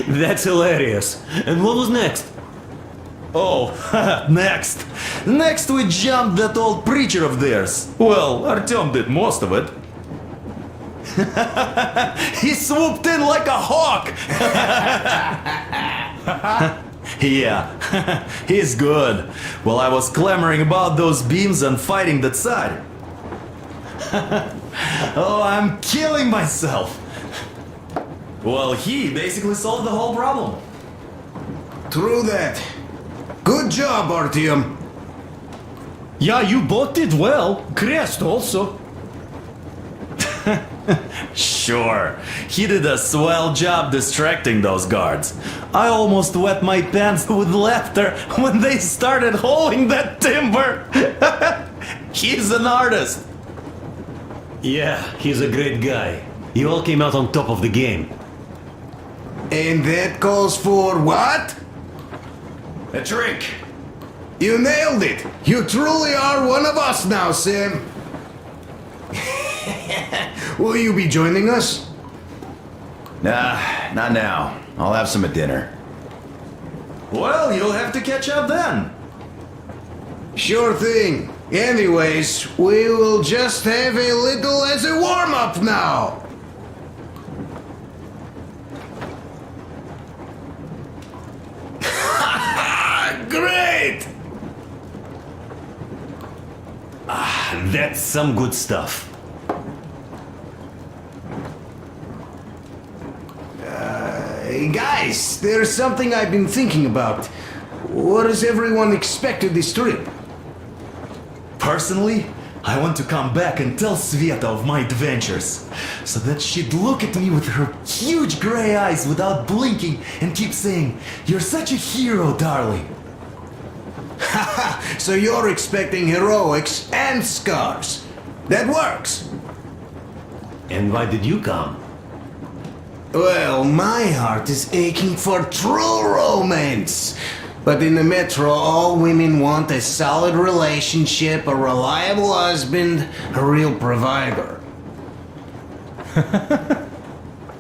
That's hilarious. And what was next? Oh, next. Next we jumped that old preacher of theirs. Well, Artyom did most of it. He swooped in like a hawk. Yeah, he's good. While I was clamoring about those beams and fighting that side. Oh, I'm killing myself. Well, he basically solved the whole problem. True that. Good job, Artyom. Yeah, you both did well. Crest also. Sure, he did a swell job distracting those guards. I almost wet my pants with laughter when they started hauling that timber. He's an artist. Yeah, he's a great guy. You all came out on top of the game. And that calls for what? A drink. You nailed it. You truly are one of us now, Sam. Will you be joining us? Nah, not now. I'll have some at dinner. Well, you'll have to catch up then. Sure thing. Anyways, we will just have a little as a warm-up now. Great! That's some good stuff. Hey guys, there's something I've been thinking about. What does everyone expect of this trip? Personally, I want to come back and tell Sveta of my adventures, so that she'd look at me with her huge gray eyes without blinking and keep saying, "You're such a hero, darling." Haha, so you're expecting heroics and scars. That works. And why did you come? Well, my heart is aching for true romance. But in the metro, all women want a solid relationship, a reliable husband, a real provider.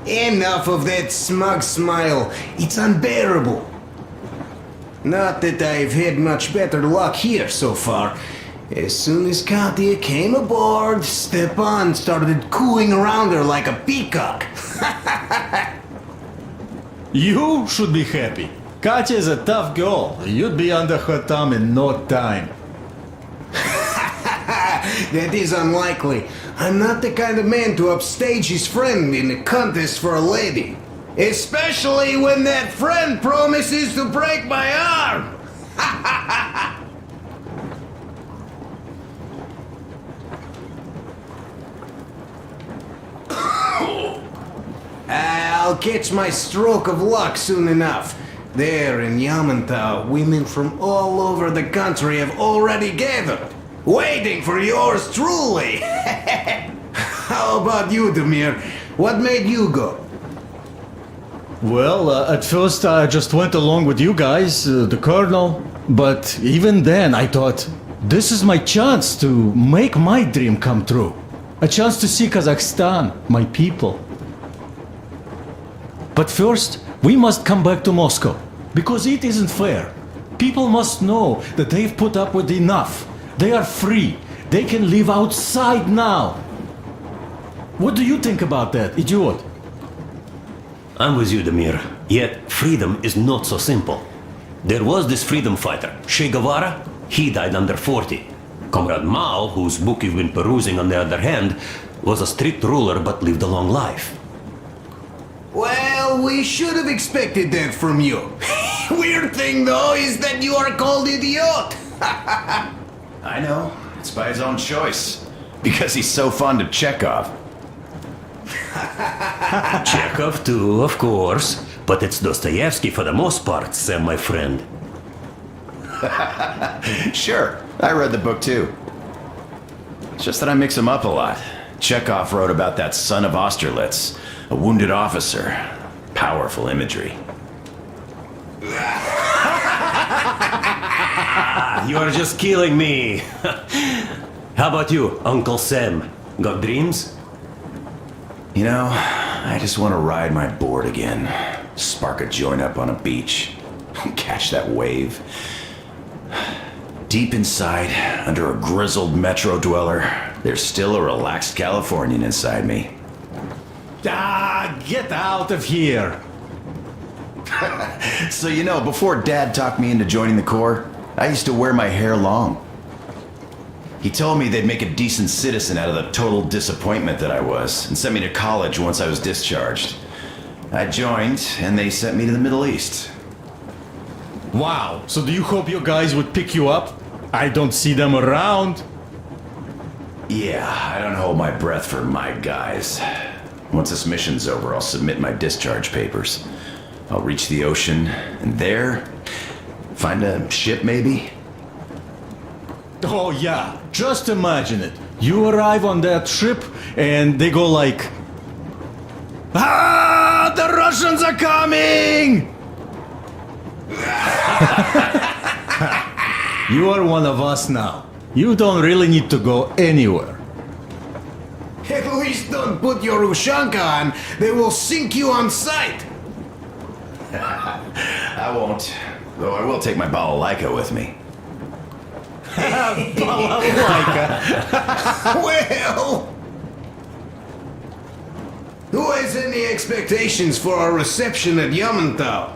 Enough of that smug smile. It's unbearable. Not that I've had much better luck here so far. As soon as Katya came aboard, Stepan started cooing around her like a peacock. You should be happy. Katya is a tough girl. You'd be under her thumb in no time. That is unlikely. I'm not the kind of man to upstage his friend in a contest for a lady. Especially when that friend promises to break my arm! I'll catch my stroke of luck soon enough. There in Yamantau, women from all over the country have already gathered, waiting for yours truly. How about you, Demir? What made you go? Well, at first I just went along with you guys, the colonel. But even then I thought, this is my chance to make my dream come true. A chance to see Kazakhstan, my people. But first, we must come back to Moscow, because it isn't fair. People must know that they've put up with enough. They are free. They can live outside now. What do you think about that, idiot? I'm with you, Demir. Yet, freedom is not so simple. There was this freedom fighter, Che Guevara. He died under 40. Comrade Mao, whose book you've been perusing on the other hand, was a strict ruler but lived a long life. Well, we should have expected that from you. Weird thing, though, is that you are called idiot. I know. It's by his own choice. Because he's so fond of Chekhov. Chekhov too, of course. But it's Dostoevsky for the most part, Sam, my friend. Sure, I read the book too. It's just that I mix them up a lot. Chekhov wrote about that son of Austerlitz, a wounded officer. Powerful imagery. You are just killing me. How about you, Uncle Sam? Got dreams? You know, I just want to ride my board again. Spark a joint up on a beach. Catch that wave. Deep inside, under a grizzled metro dweller, there's still a relaxed Californian inside me. Ah, get out of here! So you know, before Dad talked me into joining the Corps, I used to wear my hair long. He told me they'd make a decent citizen out of the total disappointment that I was, and sent me to college once I was discharged. I joined, and they sent me to the Middle East. Wow, so do you hope your guys would pick you up? I don't see them around. Yeah, I don't hold my breath for my guys. Once this mission's over, I'll submit my discharge papers. I'll reach the ocean, and there, find a ship maybe? Oh yeah, just imagine it. You arrive on that ship and they go like, "Ah, the Russians are coming!" You are one of us now. You don't really need to go anywhere. At least don't put your Ushanka on. They will sink you on sight. I won't. Though I will take my balalaika with me. Well, who has any expectations for our reception at Yamantau?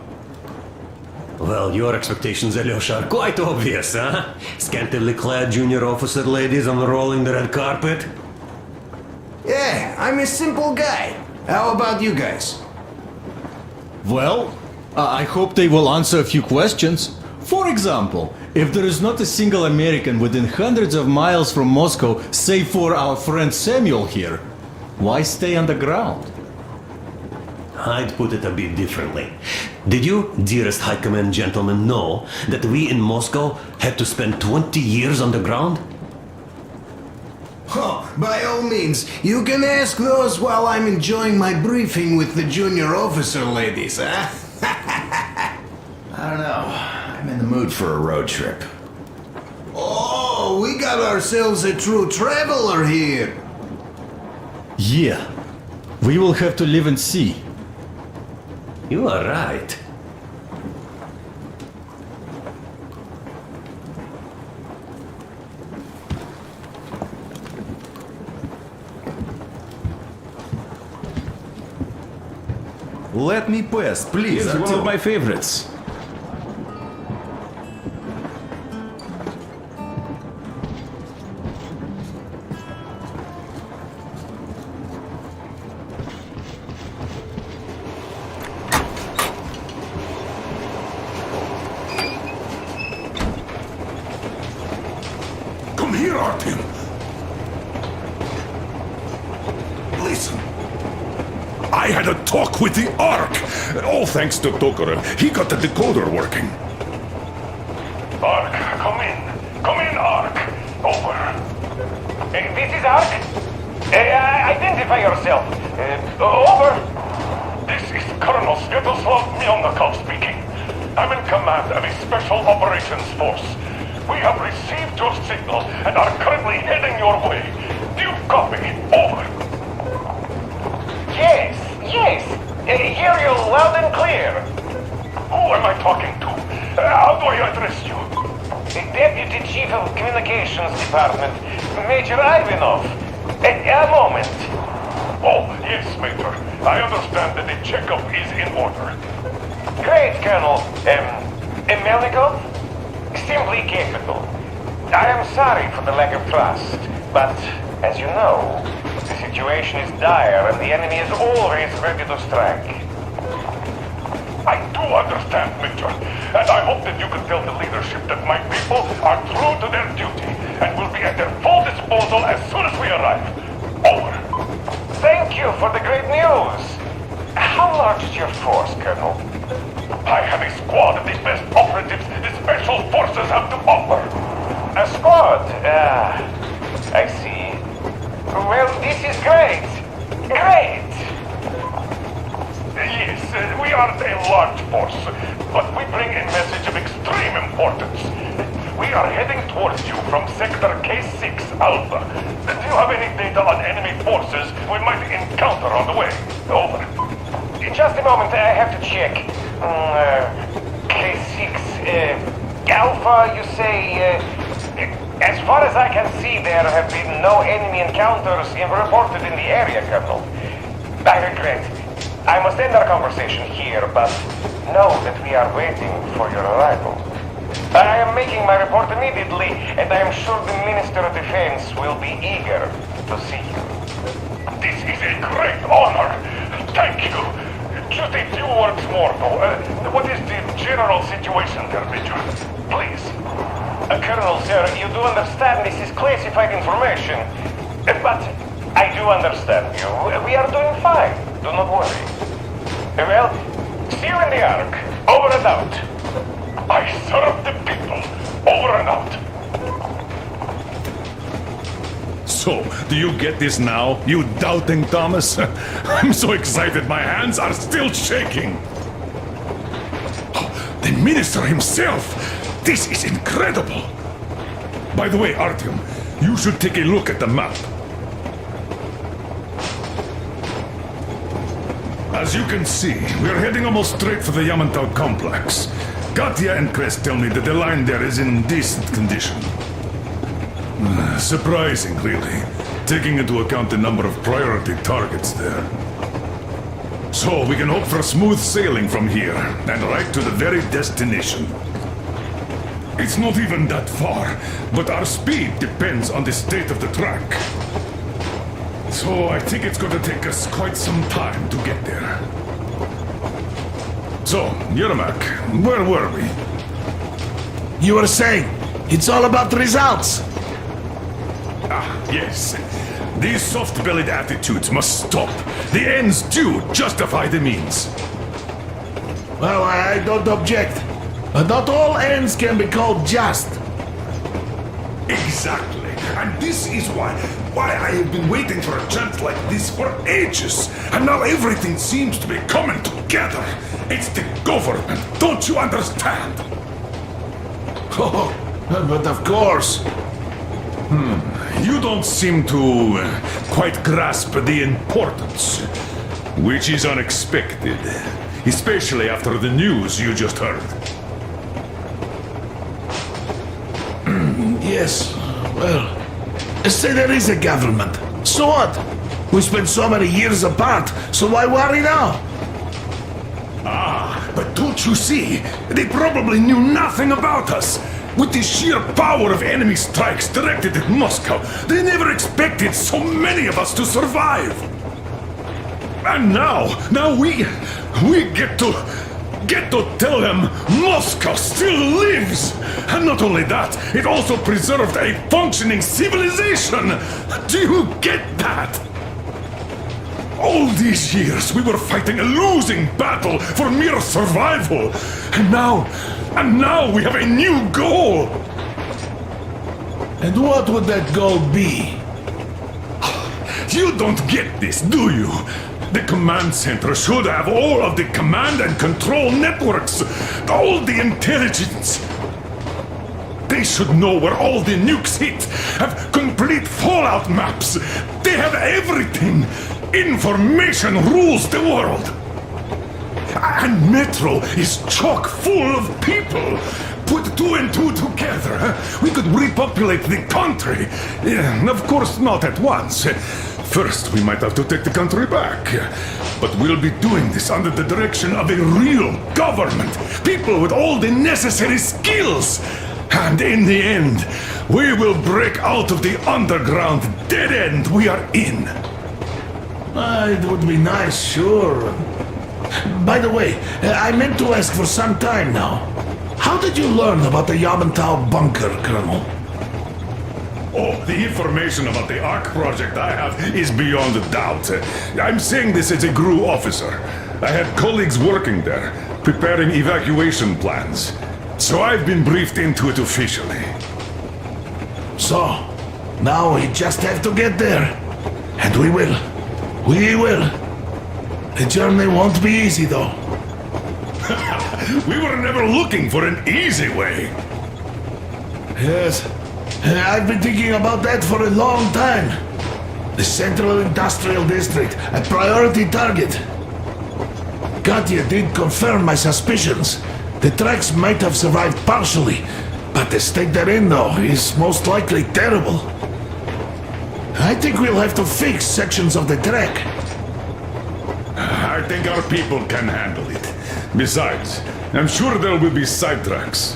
Well, your expectations, Alyosha, are quite obvious, huh? Scantily clad junior officer ladies unrolling the red carpet. Yeah, I'm a simple guy. How about you guys? Well, I hope they will answer a few questions. For example, if there is not a single American within hundreds of miles from Moscow, save for our friend Samuel here, why stay underground? I'd put it a bit differently. Did you, dearest High Command gentlemen, know that we in Moscow had to spend 20 years underground? Oh, by all means, you can ask those while I'm enjoying my briefing with the junior officer ladies, huh? I don't know. I'm in the mood for a road trip. Oh, we got ourselves a true traveler here. Yeah, we will have to live and see. You are right. Let me pass, please. Here's one of my favorites. Come here, Artyom. Listen. I had a talk with the Ark. All thanks to Tokarev. He got the decoder working. Ark, come in. Come in, Ark. Over. This is Ark. Identify yourself. Over. This is Colonel Sviatoslav Melnikov speaking. I'm in command of a special operations force. We have received your signal and are currently heading your way. Do you copy? Over. Yes. Hear you loud and clear. Who am I talking to? How do I address you? The Deputy Chief of Communications Department, Major Ivanov. A moment. Oh, yes, Major. I understand that the checkup is in order. Great, Colonel. Melnikov? Simply capable. I am sorry for the lack of trust, but, as you know, the situation is dire and the enemy is always ready to strike. I do understand, Major, and I hope that you can tell the leadership that my people are true to their duty and will be at their full disposal as soon as we arrive. Over. Thank you for the great news. How large is your force, Colonel? I have a squad of the best operatives the Special Forces have to offer. A squad? I see. Well, this is great. Great! Yes, we aren't a large force, but we bring a message of extreme importance. We are heading towards you from Sector K6 Alpha. Do you have any data on enemy forces we might encounter on the way? Over. In just a moment, I have to check. K6 Alpha, you say? As far as I can see, there have been no enemy encounters reported in the area, Colonel. I regret. I must end our conversation here, but know that we are waiting for your arrival. I am making my report immediately, and I am sure the Minister of Defense will be eager to see you. This is a great honor. Thank you. Just a few words more, though. What is the general situation there, Major? Please. Colonel, sir, you do understand this is classified information. But I do understand you. We are doing fine. Do not worry. Well, see you in the Ark. Over and out. I serve the people. Over and out. So, do you get this now, you doubting Thomas? I'm so excited my hands are still shaking. Oh, the Minister himself! This is incredible! By the way, Artyom, you should take a look at the map. As you can see, we're heading almost straight for the Yamantau complex. Katya and Crest tell me that the line there is in decent condition. Surprising, really, taking into account the number of priority targets there. So we can hope for smooth sailing from here, and right to the very destination. It's not even that far, but our speed depends on the state of the track. So I think it's going to take us quite some time to get there. So, Yermak, where were we? You were saying, it's all about the results. Ah, yes. These soft-bellied attitudes must stop. The ends do justify the means. Well, I don't object. But not all ends can be called just. Exactly. And this is why I have been waiting for a chance like this for ages. And now everything seems to be coming together. It's the government. Don't you understand? Oh, but of course. You don't seem to quite grasp the importance, which is unexpected, especially after the news you just heard. Yes, well, say there is a government. So what? We spent so many years apart, so why worry now? Ah, but don't you see? They probably knew nothing about us. With the sheer power of enemy strikes directed at Moscow, they never expected so many of us to survive. And now we get to tell them Moscow still lives. And not only that, it also preserved a functioning civilization. Do you get that? All these years we were fighting a losing battle for mere survival. And now we have a new goal. And what would that goal be? You don't get this, do you? The command center should have all of the command and control networks, all the intelligence. They should know where all the nukes hit, have complete fallout maps. They have everything. Information rules the world. And Metro is chock full of people. Put two and two together, we could repopulate the country. Of course, not at once. First, we might have to take the country back. But we'll be doing this under the direction of a real government. People with all the necessary skills. And in the end, we will break out of the underground dead end we are in. It would be nice, sure. By the way, I meant to ask for some time now. How did you learn about the Yamantau bunker, Colonel? Oh, the information about the Ark project I have is beyond a doubt. I'm saying this as a GRU officer. I had colleagues working there, preparing evacuation plans. So I've been briefed into it officially. So, now we just have to get there. And we will. We will. The journey won't be easy, though. We were never looking for an easy way. Yes. I've been thinking about that for a long time. The Central Industrial District, a priority target. Katya did confirm my suspicions. The tracks might have survived partially, but the state they're in, though, is most likely terrible. I think we'll have to fix sections of the track. I think our people can handle it. Besides, I'm sure there will be sidetracks.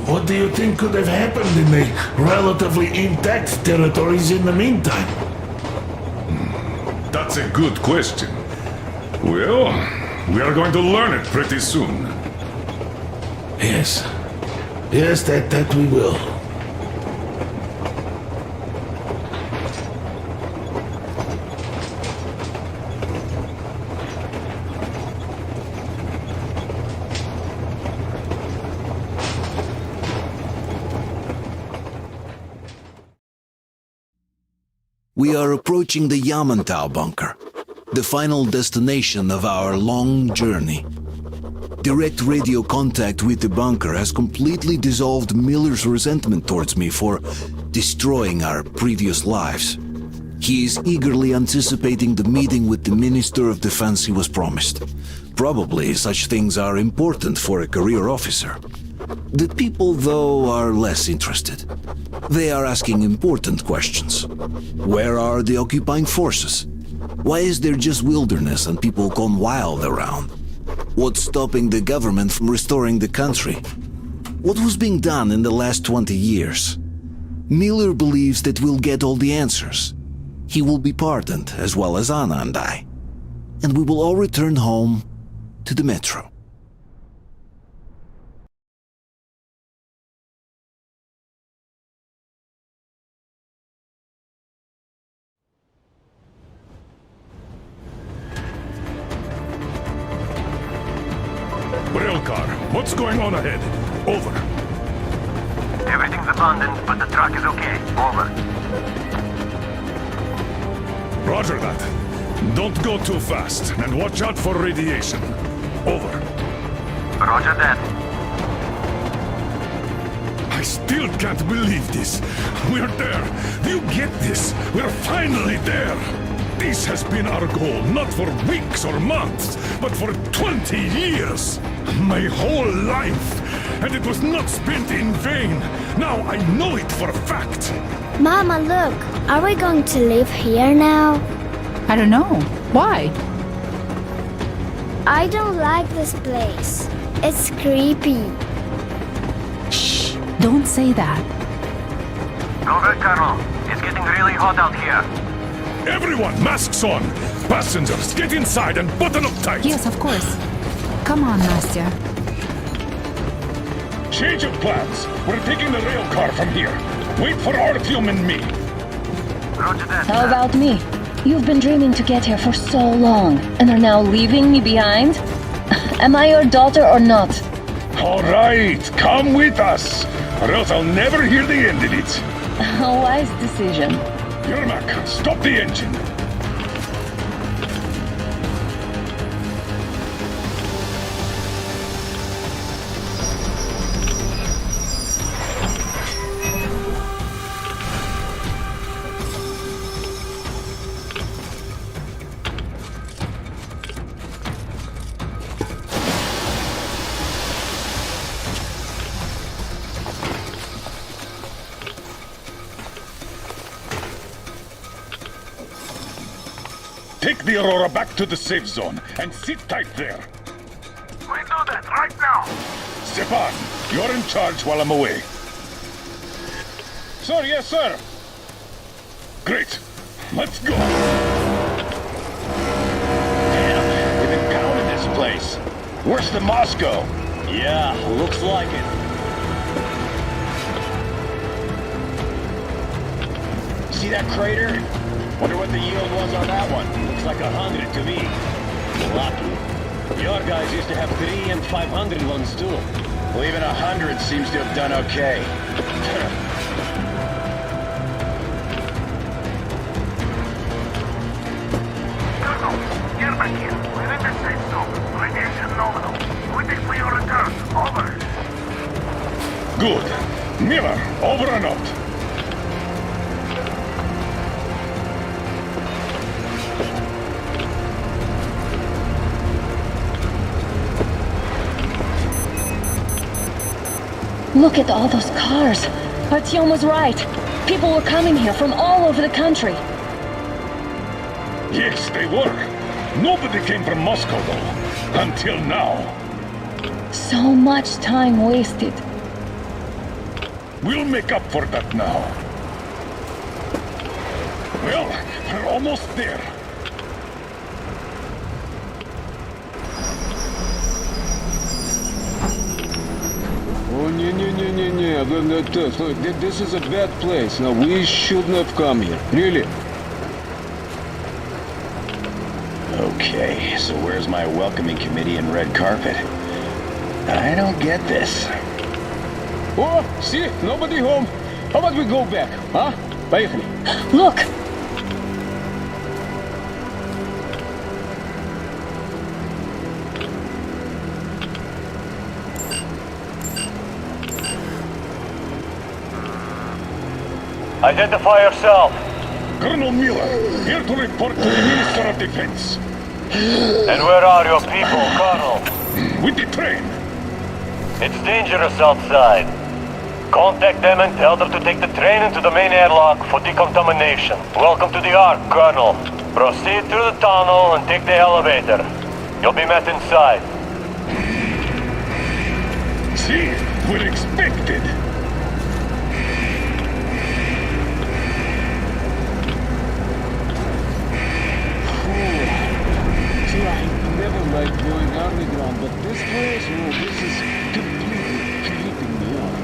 What do you think could have happened in the relatively intact territories in the meantime? That's a good question. Well, we are going to learn it pretty soon. Yes. Yes, that we will. We are approaching the Yamantau bunker, the final destination of our long journey. Direct radio contact with the bunker has completely dissolved Miller's resentment towards me for destroying our previous lives. He is eagerly anticipating the meeting with the Minister of Defense he was promised. Probably such things are important for a career officer. The people, though, are less interested. They are asking important questions. Where are the occupying forces? Why is there just wilderness and people gone wild around? What's stopping the government from restoring the country? What was being done in the last 20 years? Miller believes that we'll get all the answers. He will be pardoned, as well as Anna and I. And we will all return home to the metro. Railcar, what's going on ahead? Over. Everything's abandoned, but the truck is okay. Over. Roger that. Don't go too fast, and watch out for radiation. Over. Roger that. I still can't believe this. We're there. Do you get this? We're finally there. This has been our goal, not for weeks or months, but for 20 years. My whole life. And it was not spent in vain. Now I know it for a fact. Mama, look. Are we going to live here now? I don't know. Why? I don't like this place. It's creepy. Shh! Don't say that. Over, Colonel. It's getting really hot out here. Everyone, masks on! Passengers, get inside and button up tight! Yes, of course. Come on, Nastya. Change of plans. We're taking the rail car from here. Wait for Artyom and me. Roger that. How about me? You've been dreaming to get here for so long, and are now leaving me behind? Am I your daughter or not? All right, come with us, or else I'll never hear the end of it. A wise decision. Yermak, stop the engine. Take the Aurora back to the safe zone and sit tight there. We do that right now. Stepan, you're in charge while I'm away. Sir, yes, sir. Great. Let's go. Damn, we've been pounding this place. Worse than Moscow. Yeah, looks like it. See that crater? Wonder what the yield was on that one. Looks like 100 to me. Lucky. Your guys used to have 3 and 500 ones too. Well, even 100 seems to have done okay. Colonel, Yermak here. We're in the safe zone. Radiation nominal. We think we will return. Over. Good. Miller, over and out. Look at all those cars. Artyom was right. People were coming here from all over the country. Yes, they were. Nobody came from Moscow, though. Until now. So much time wasted. We'll make up for that now. Well, we're almost there. Oh, this is a bad place. Now, we shouldn't have come here. Really. Okay, so where's my welcoming committee and red carpet? I don't get this. Oh, see? Nobody home. How about we go back, huh? Поехали. Look! Identify yourself. Colonel Miller, here to report to the Minister of Defense. And where are your people, Colonel? With the train. It's dangerous outside. Contact them and tell them to take the train into the main airlock for decontamination. Welcome to the Ark, Colonel. Proceed through the tunnel and take the elevator. You'll be met inside. See, we're expected. Like going underground, but this place, oh, this is completely creeping me out.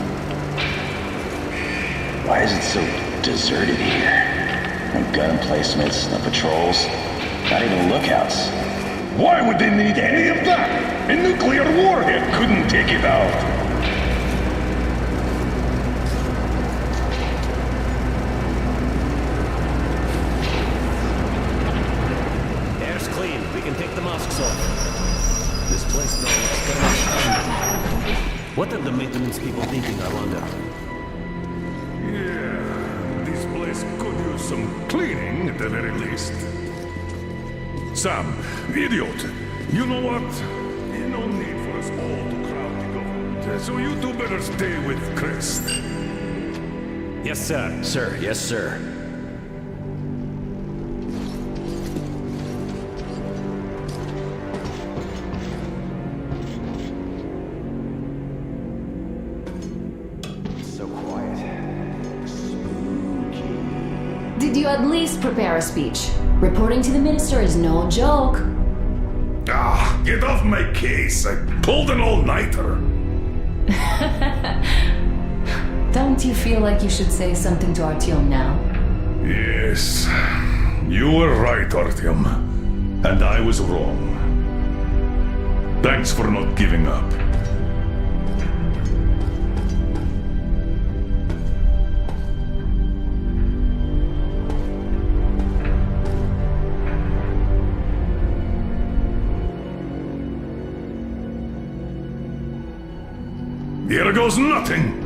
Why is it so deserted here? No gun emplacements, no patrols, not even lookouts. Why would they need any of that? A nuclear warhead couldn't take it out. Air's clean. We can take the masks off. This place now looks kind of abandoned. What are the maintenance people thinking, I wonder? Yeah, this place could use some cleaning at the very least. Sam, idiot, you know what? There's no need for us all to crowd the government, so you two better stay with Crest. Yes, sir. Sir, yes, sir. Did you at least prepare a speech? Reporting to the minister is no joke. Ah, get off my case. I pulled an all-nighter. Don't you feel like you should say something to Artyom now? Yes, you were right, Artyom. And I was wrong. Thanks for not giving up. Here goes nothing!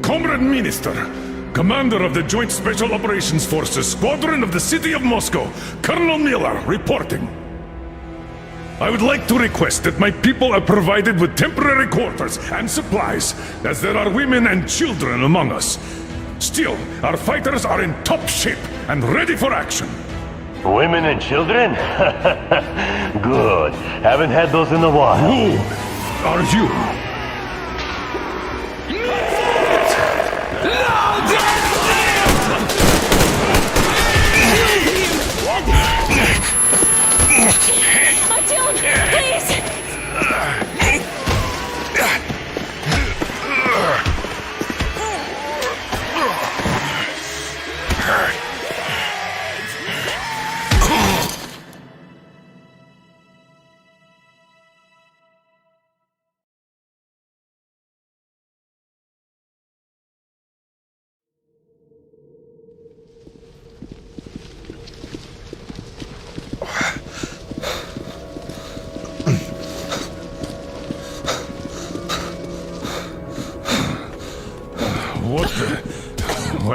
Comrade Minister, Commander of the Joint Special Operations Forces, Squadron of the City of Moscow, Colonel Miller, reporting. I would like to request that my people are provided with temporary quarters and supplies, as there are women and children among us. Still, our fighters are in top shape and ready for action. Women and children? Good. Haven't had those in a while. Who are you?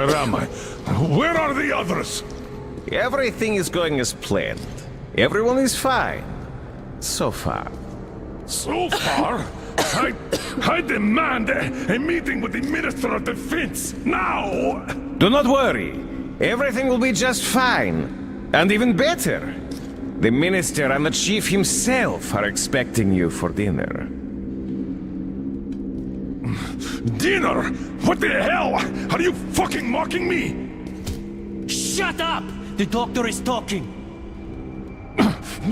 Where am I? Where are the others? Everything is going as planned. Everyone is fine. So far. So far? I demand a meeting with the Minister of Defense, now! Do not worry. Everything will be just fine. And even better. The Minister and the Chief himself are expecting you for dinner. Dinner? What the hell? Are you fucking mocking me? Shut up! The doctor is talking.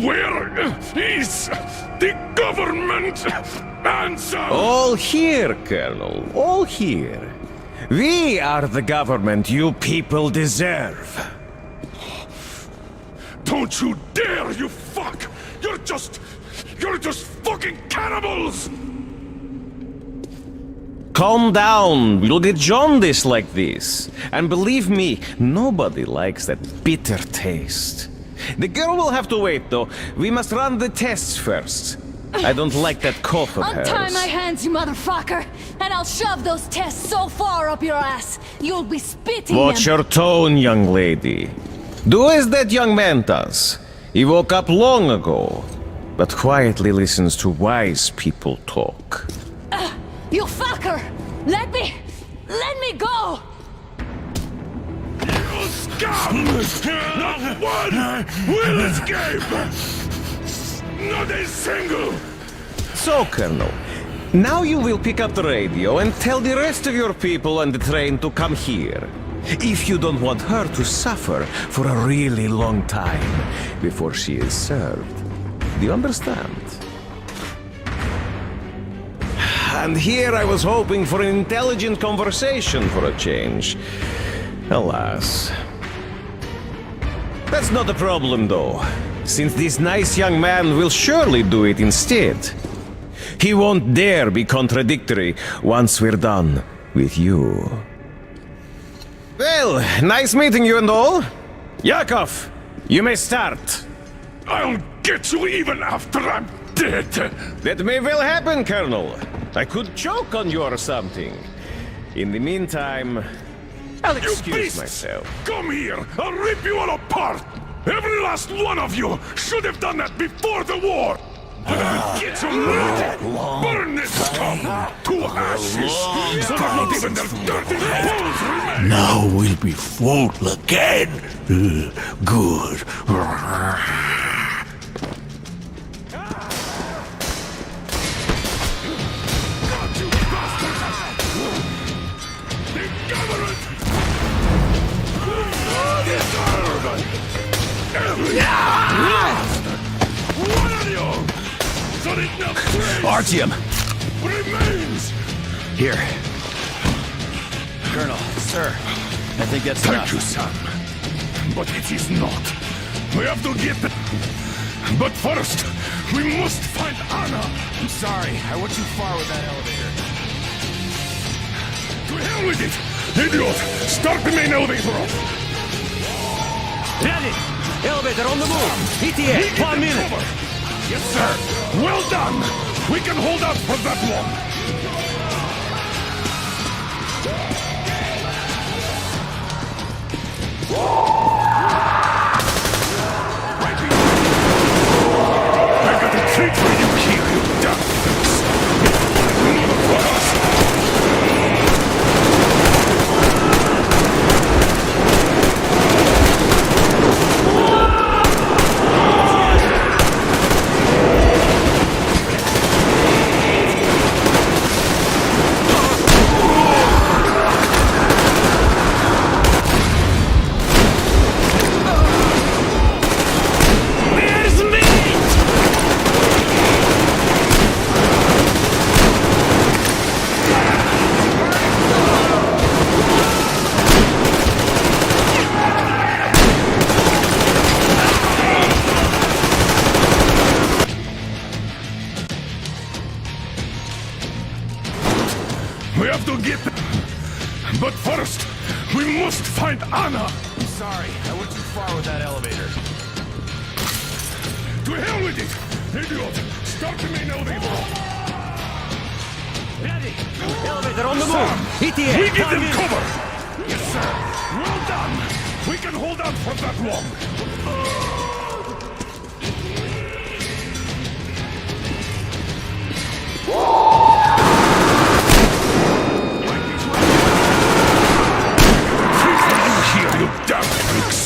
Where is the government answer? All here, Colonel. All here. We are the government you people deserve. Don't you dare, you fuck! You're just fucking cannibals! Calm down. You'll get jaundice like this. And believe me, nobody likes that bitter taste. The girl will have to wait, though. We must run the tests first. I don't like that cough of hers. Untie my hands, you motherfucker, and I'll shove those tests so far up your ass, you'll be spitting Watch them. your tone, young lady. Do as that young man does. He woke up long ago, but quietly listens to wise people talk. You fucker! Let me go! You scum! Not one will escape! Not a single! So, Colonel, now you will pick up the radio and tell the rest of your people on the train to come here. If you don't want her to suffer for a really long time before she is served. Do you understand? And here I was hoping for an intelligent conversation for a change. Alas. That's not a problem, though, since this nice young man will surely do it instead. He won't dare be contradictory once we're done with you. Well, nice meeting you and all. Yakov, you may start. I'll get you even after I'm dead. That may well happen, Colonel. I could choke on you or something. In the meantime, I'll excuse myself. Come here! I'll rip you all apart! Every last one of you should have done that before the war! But I'll get you ready! Burn this scum to ashes! So that not even their dirty bones remain! Now we'll be full again. Good. Artyom! Remains! Here. Colonel, sir, I think that's Thank enough. you, son. But it is not. We have to get the... But first, we must find Anna! I'm sorry, I went too far with that elevator. To hell with it! Idiot! Start the main elevator off! Ready! Elevator on the move! ETA, 1 minute! Cover. Yes, sir! Well done! We can hold out for that one! I got a treat for you here, you dumb We have to get... But first, we must find Anna! I'm sorry, I went too far with that elevator. To hell with it! Idiot! Start the main elevator! Ready! Elevator on the Sam, move! ETA, we give 1 them minute. cover! Yes, sir. Well done. We can hold out for that long. Here, you damn freaks!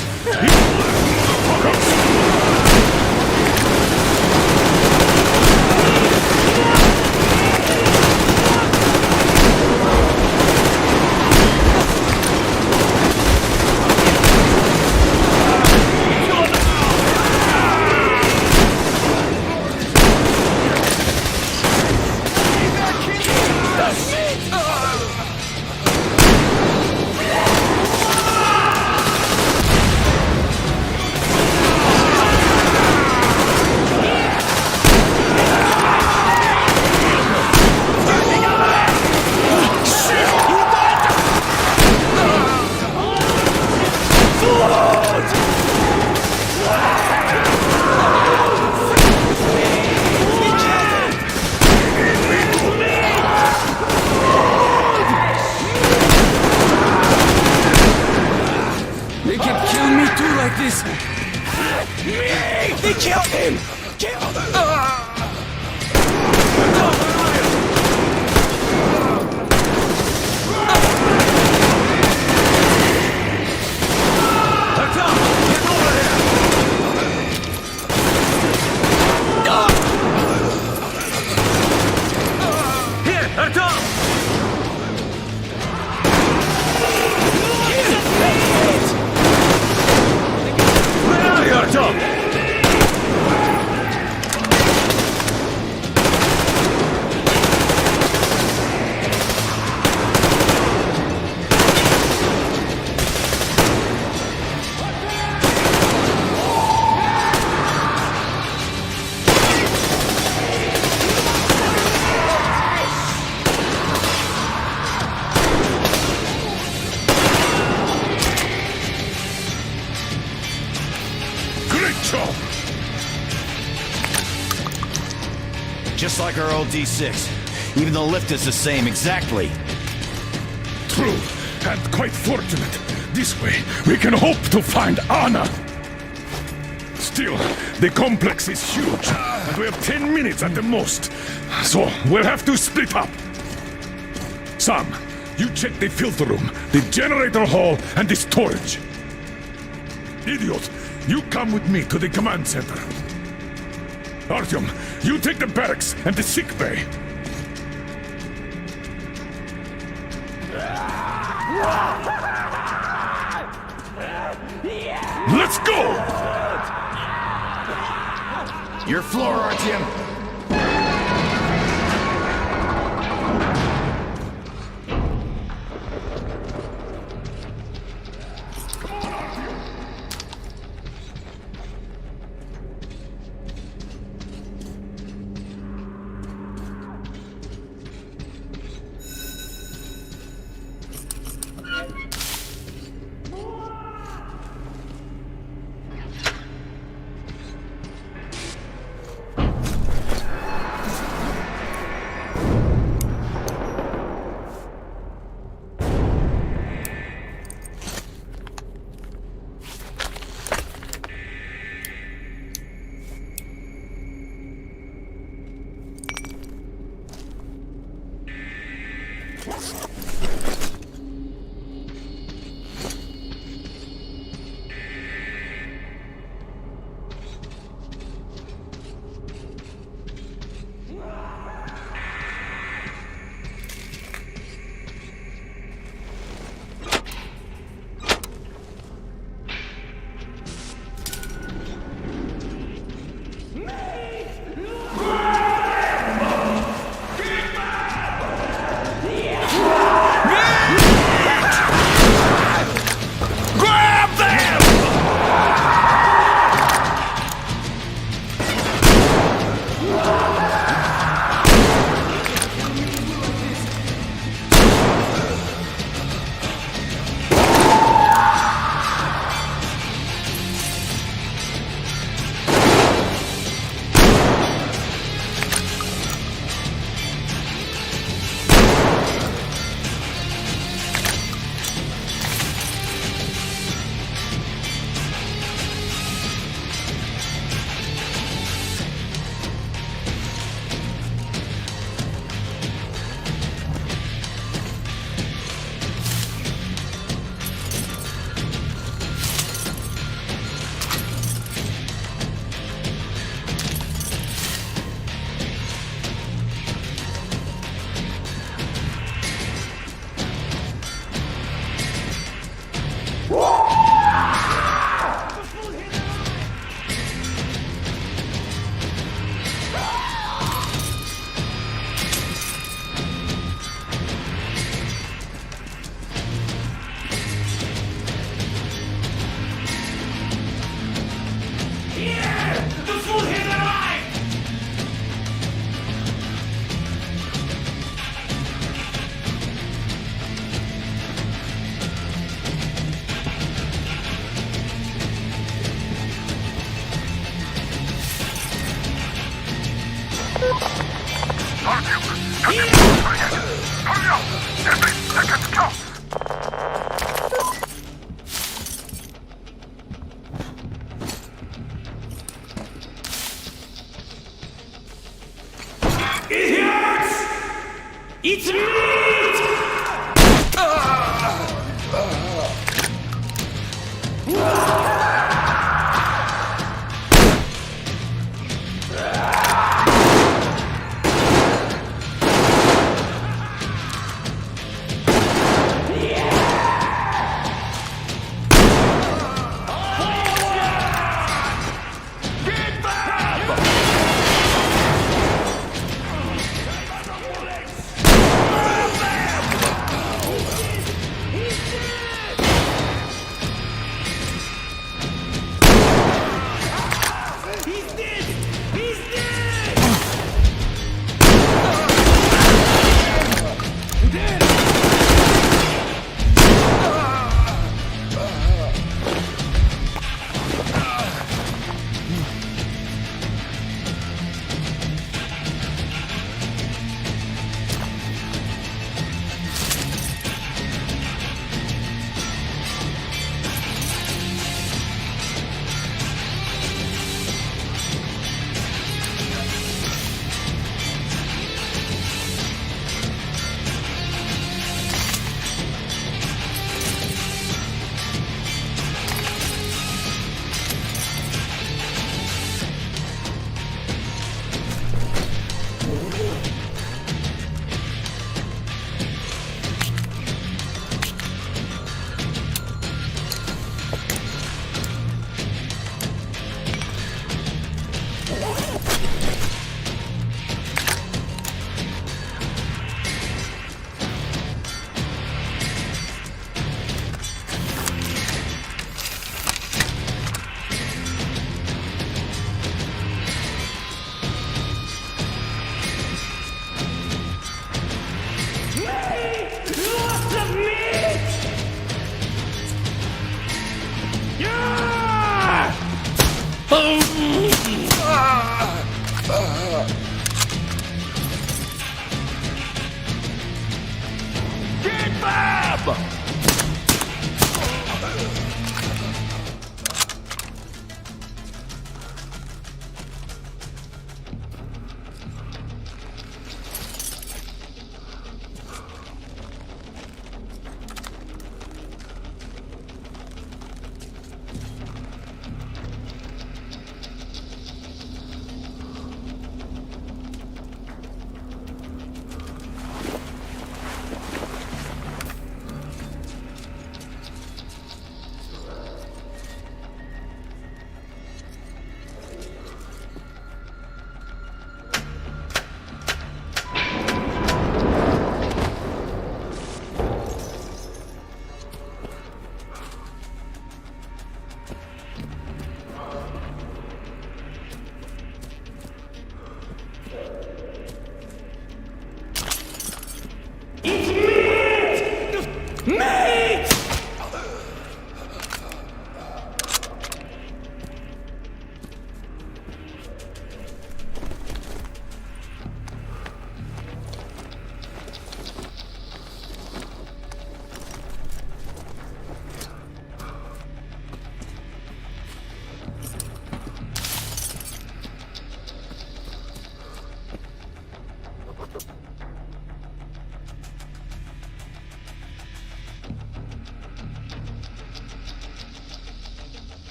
They can kill me too like this. Me! They killed him! Killed Here, Artyom! Where are you, Artyom? Great job! Just like our old D6. Even the lift is the same, exactly. True, and quite fortunate. This way, we can hope to find Anna. Still, the complex is huge, and we have 10 minutes at the most. So, we'll have to split up. Sam, you check the filter room, the generator hall, and the storage. Idiot, you come with me to the command center. Artyom, you take the barracks and the sick bay. Let's go! Your floor, Artyom. It's me!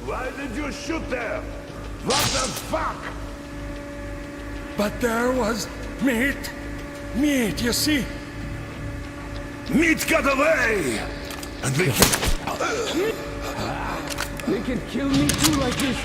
Why did you shoot there? What the fuck? But there was meat. Meat, you see? Meat got away! And they can kill me too like this.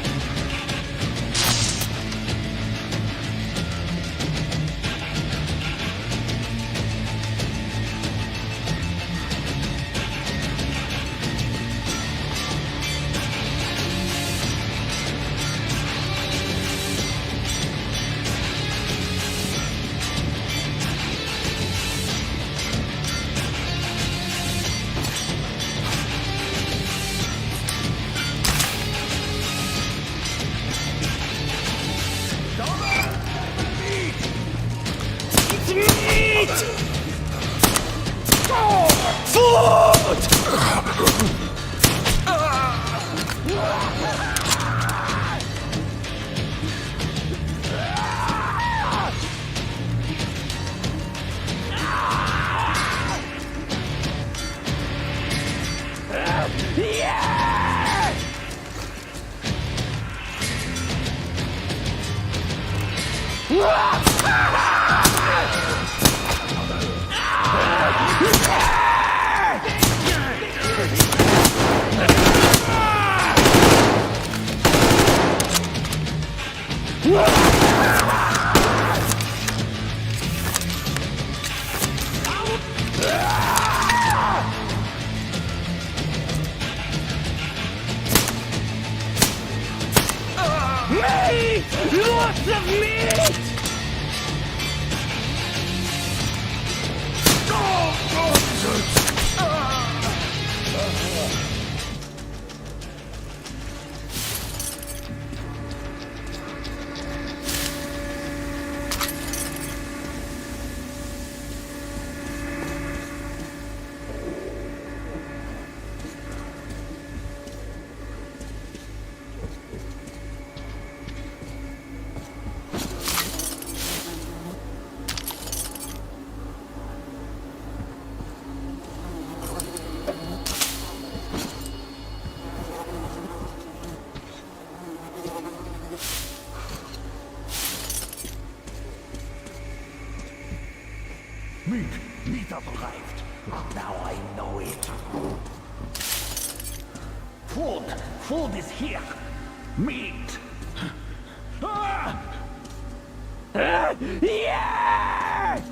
Meat! Lots of meat! Meat have arrived. Now I know it. Food is here. Meat. Yeah!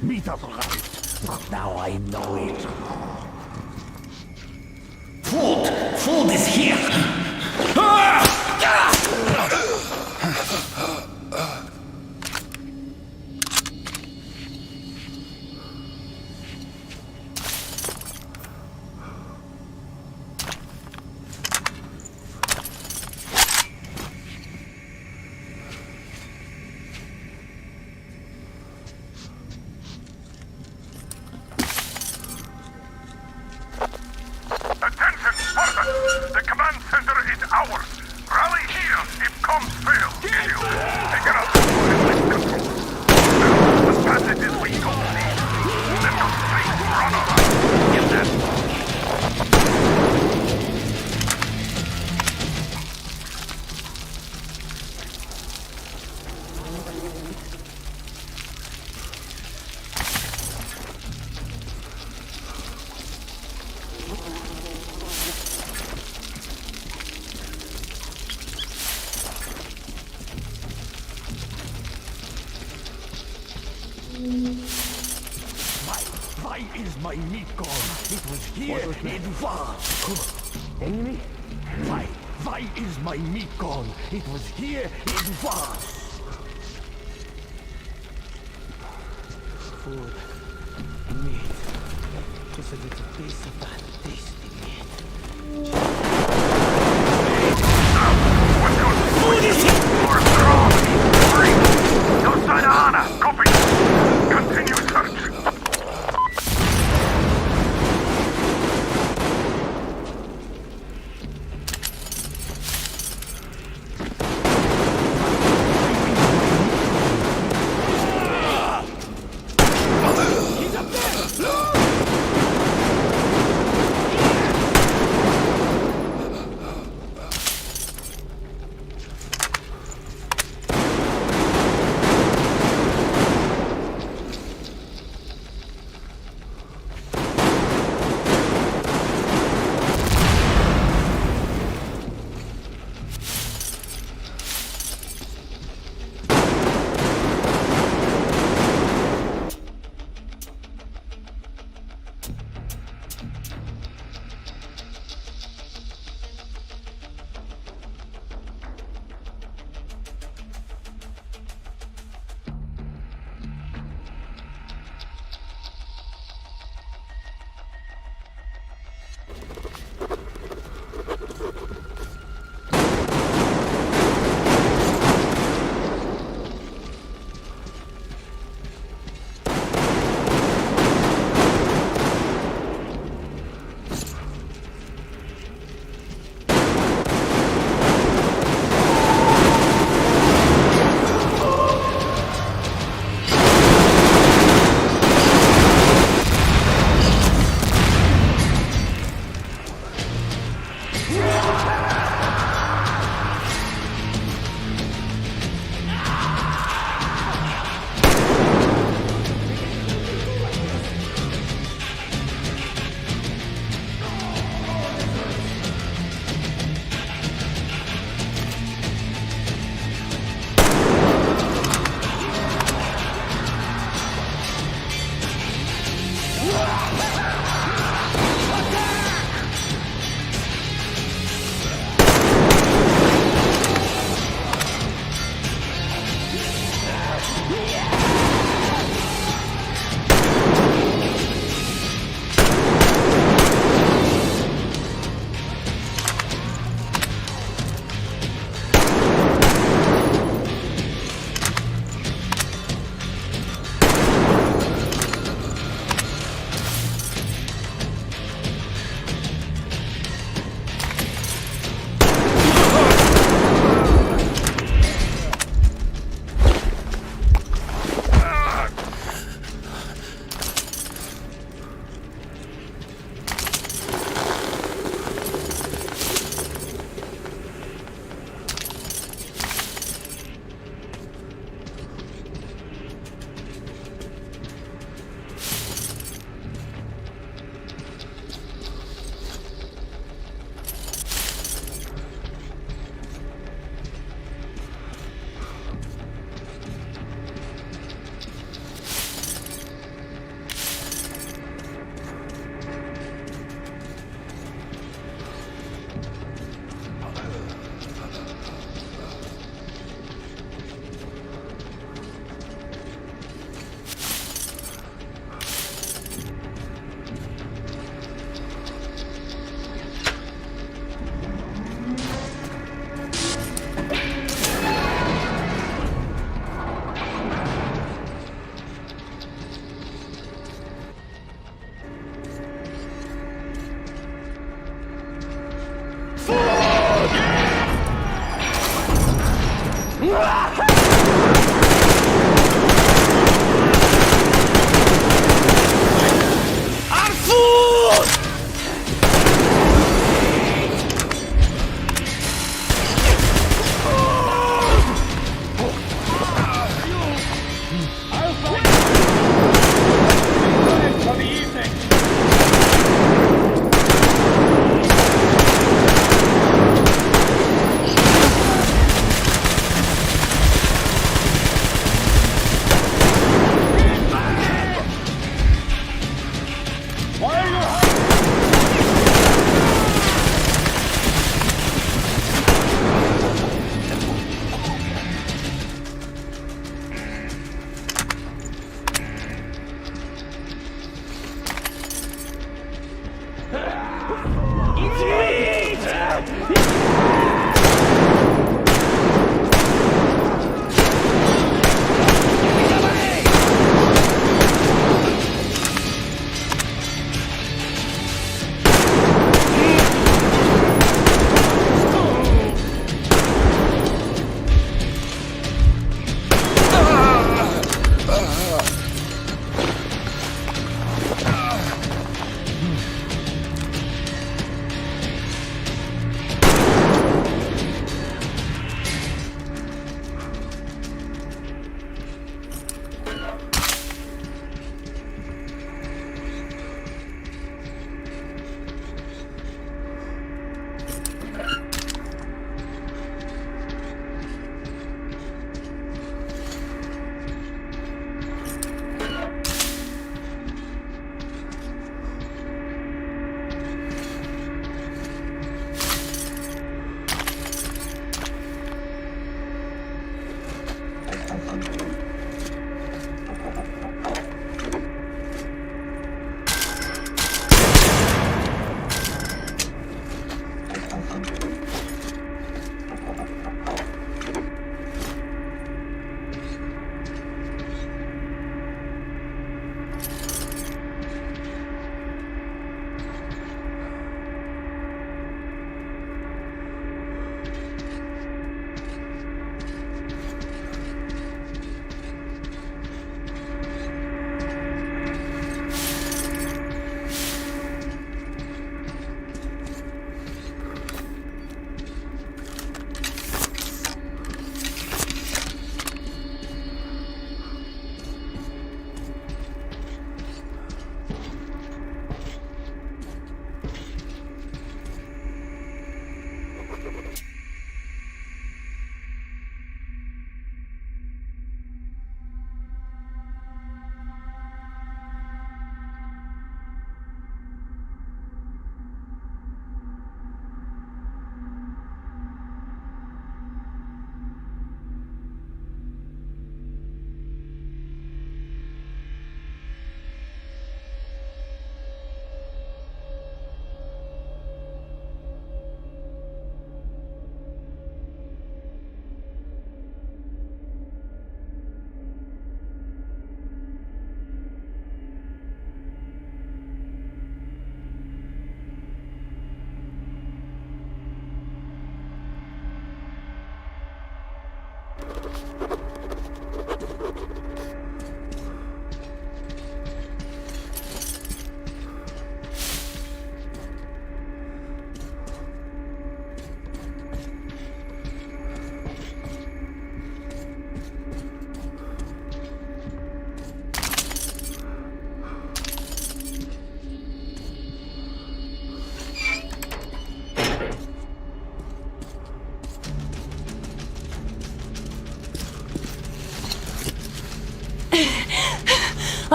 Meat arrived. Now I know it. Food is here. The command center is ours. Rally here if comms fail. You take it up. The passage is we don't need. Let us please run around. Get that. Why is my meat gone? It was here. It was. Enemy? Why is my meat gone? It was here. It was. Food. Meat. Just a little piece of that tasty meat. Food is here! More strong! Free! No sign of Anna! Copy! Continue search!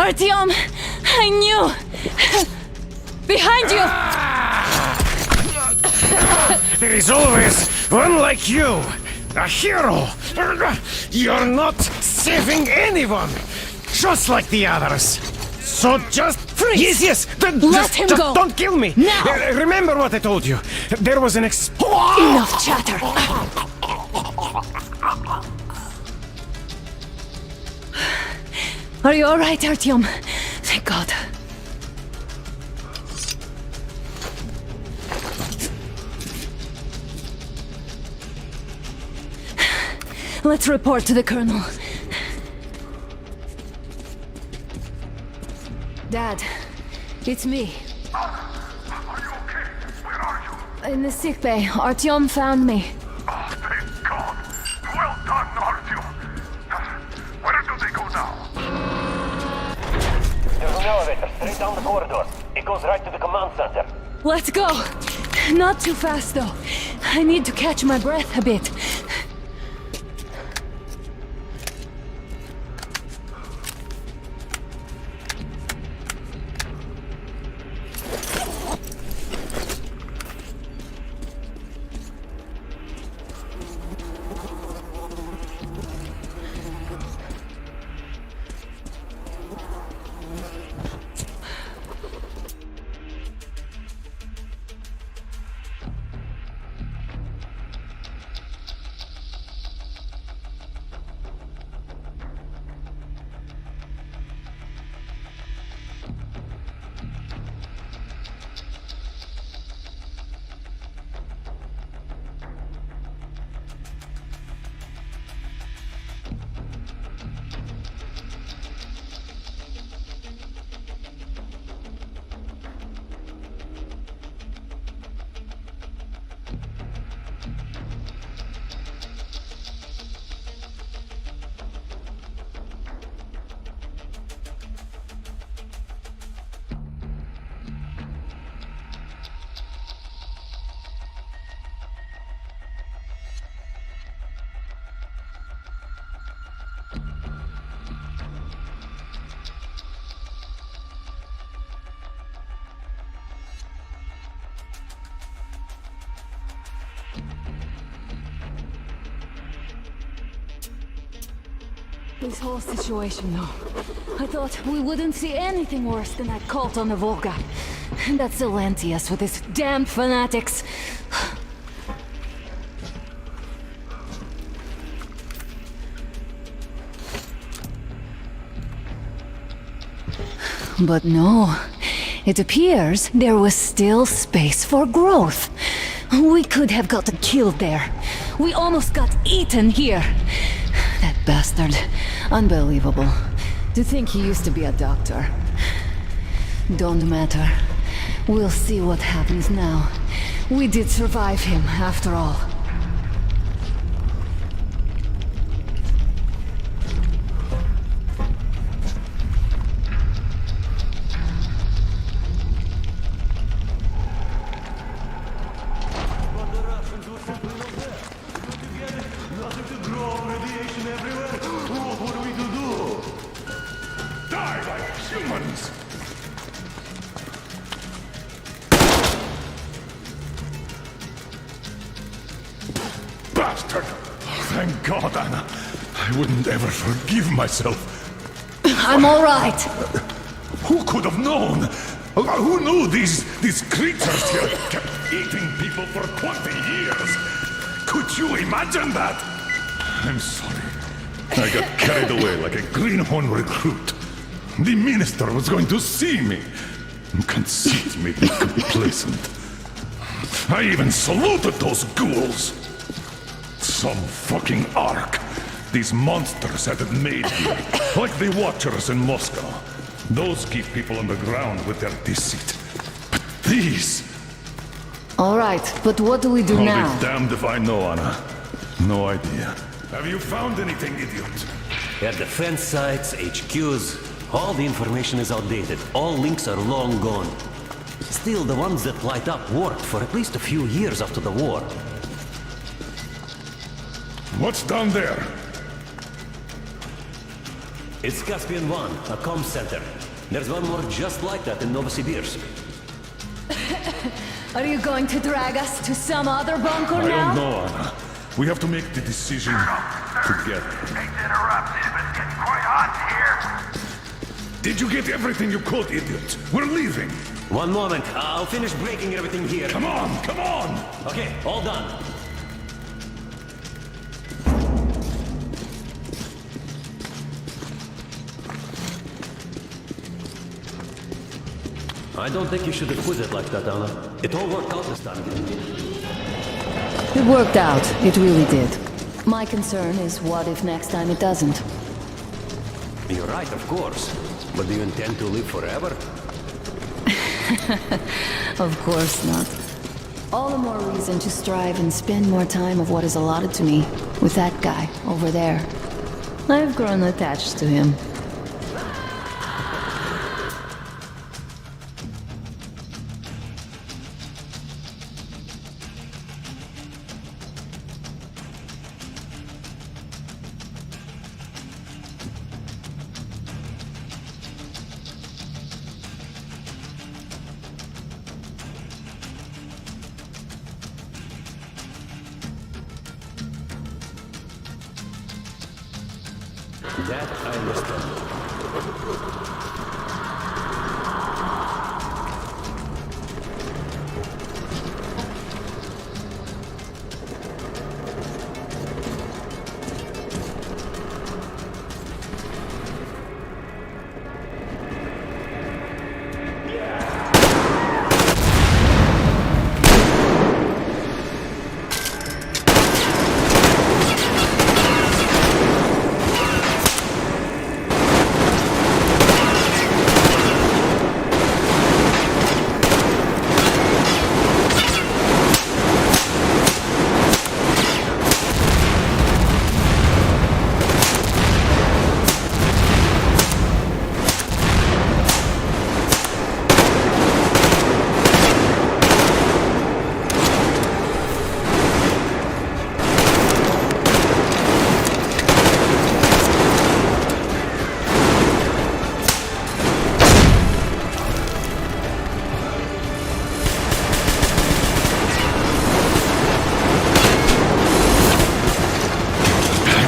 Artyom! I knew! Behind you! There is always one like you! A hero! You're not saving anyone! Just like the others! So just freeze! Yes! Let him go! Don't kill me! Now! Remember what I told you! There was an Enough chatter! Are you alright, Artyom? Thank God. Let's report to the Colonel. Dad, it's me. Are you okay? Where are you? In the sickbay. Artyom found me. Oh, thank God. Well done, Artyom. Where do they go now? There's an elevator straight down the corridor. It goes right to the command center. Let's go. Not too fast, though. I need to catch my breath a bit. This whole situation, though. I thought we wouldn't see anything worse than that cult on the Volga. And that Silentius with his damned fanatics. But no. It appears there was still space for growth. We could have gotten killed there. We almost got eaten here. That bastard. Unbelievable. To think he used to be a doctor. Don't matter. We'll see what happens now. We did survive him, after all. Bastard! Thank God, Anna. I wouldn't ever forgive myself. I'm all right. Who could have known? Who knew these creatures here kept eating people for 20 years? Could you imagine that? I'm sorry. I got carried away like a greenhorn recruit. The minister was going to see me. Conceit made me complacent. I even saluted those ghouls. Some fucking ark. These monsters had it made here, like the Watchers in Moscow. Those keep people on the ground with their deceit. But these... All right, but what do we do now? I'll be damned if I know, Anna. No idea. Have you found anything, idiot? At defense sites, HQs, all the information is outdated. All links are long gone. Still, the ones that light up worked for at least a few years after the war. What's down there? It's Caspian 1, a comm center. There's one more just like that in Novosibirsk. Are you going to drag us to some other bunker I now? don't know, Anna. We have to make the decision together. Hate to interrupt you, but it's getting quite hot here. Did you get everything you could, idiot? We're leaving. One moment. I'll finish breaking everything here. Come on, come on! Okay, all done. I don't think you should have put it like that, Anna. It all worked out this time, didn't it? It worked out. It really did. My concern is what if next time it doesn't? You're right, of course. But do you intend to live forever? Of course not. All the more reason to strive and spend more time of what is allotted to me with that guy over there. I've grown attached to him. That I understand.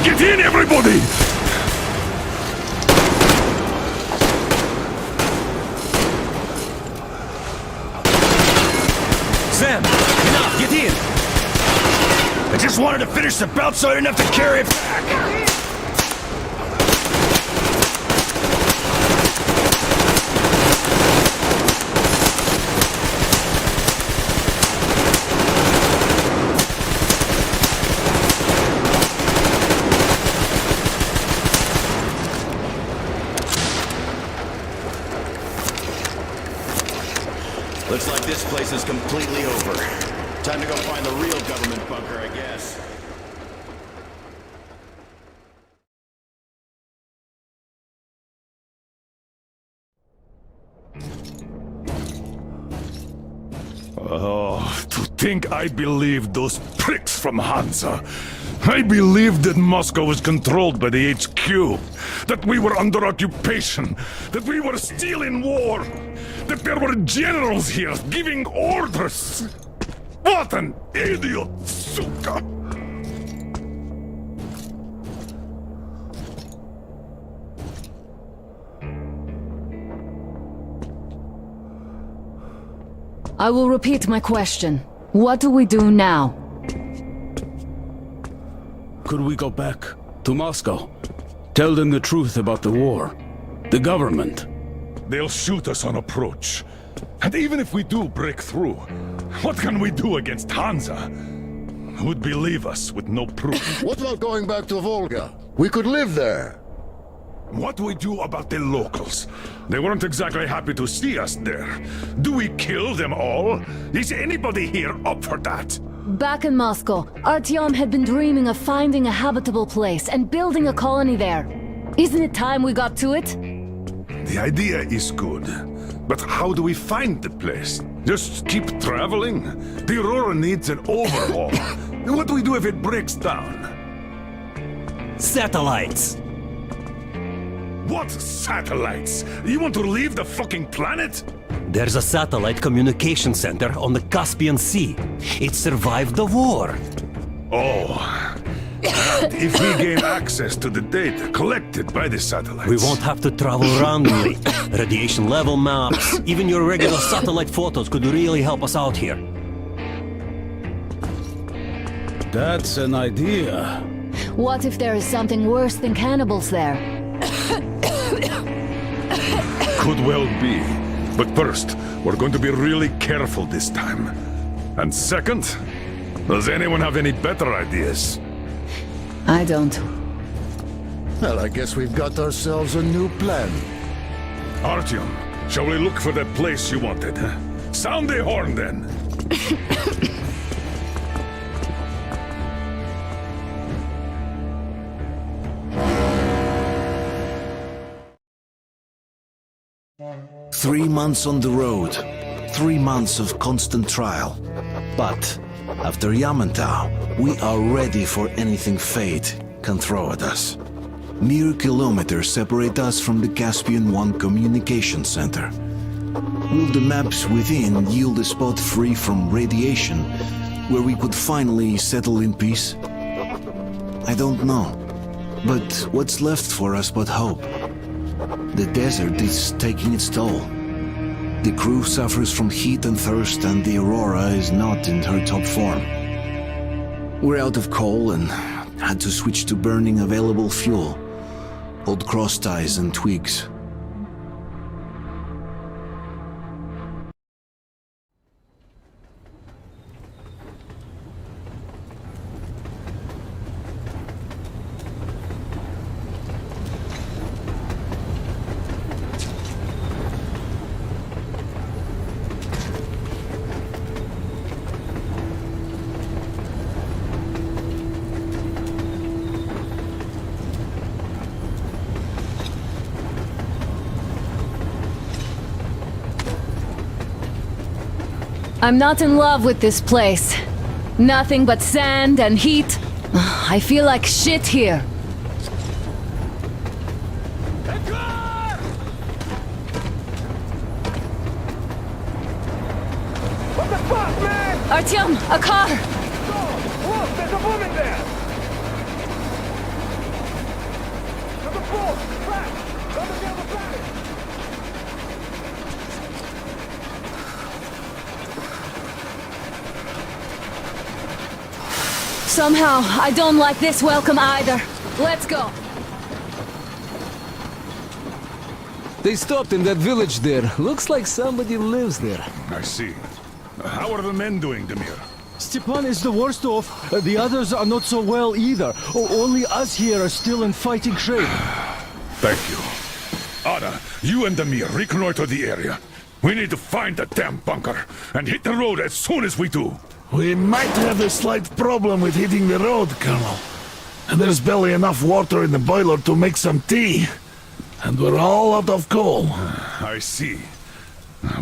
Get in, everybody! Sam, enough, get in! I just wanted to finish the belt so I didn't have to carry it back! Looks like this place is completely over. Time to go find the real government bunker, I guess. Oh, to think I believed those pricks from Hansa. I believed that Moscow was controlled by the HQ, that we were under occupation, that we were still in war, that there were generals here giving orders. What an idiot, suka! I will repeat my question. What do we do now? Could we go back to Moscow? Tell them the truth about the war. The government. They'll shoot us on approach. And even if we do break through, what can we do against Hansa? Who'd believe us with no proof? What about going back to Volga? We could live there. What do we do about the locals? They weren't exactly happy to see us there. Do we kill them all? Is anybody here up for that? Back in Moscow, Artyom had been dreaming of finding a habitable place and building a colony there. Isn't it time we got to it? The idea is good, but how do we find the place? Just keep traveling? The Aurora needs an overhaul. What do we do if it breaks down? Satellites! What satellites? You want to leave the fucking planet? There's a satellite communication center on the Caspian Sea. It survived the war. Oh. And if we gain access to the data collected by the satellites... We won't have to travel randomly. Radiation level maps, even your regular satellite photos could really help us out here. That's an idea. What if there is something worse than cannibals there? Could well be. But first, we're going to be really careful this time. And second, does anyone have any better ideas? I don't. Well, I guess we've got ourselves a new plan. Artyom, shall we look for that place you wanted? Sound the horn, then. 3 months on the road, 3 months of constant trial. But after Yamantau, we are ready for anything fate can throw at us. Mere kilometers separate us from the Caspian One communication center. Will the maps within yield a spot free from radiation, where we could finally settle in peace? I don't know. But what's left for us but hope? The desert is taking its toll. The crew suffers from heat and thirst, and the Aurora is not in her top form. We're out of coal and had to switch to burning available fuel. Old cross ties and twigs. I'm not in love with this place. Nothing but sand and heat. I feel like shit here. What the fuck, man? Artyom, a car! Look, there's a woman there! Number 4, back! Number the other side! Somehow, I don't like this welcome either. Let's go. They stopped in that village there. Looks like somebody lives there. I see. How are the men doing, Demir? Stepan is the worst off. The others are not so well either. Only us here are still in fighting shape. Thank you. Anna, you and Demir reconnoiter the area. We need to find the damn bunker and hit the road as soon as we do. We might have a slight problem with hitting the road, Colonel. And there's barely enough water in the boiler to make some tea. And we're all out of coal. I see.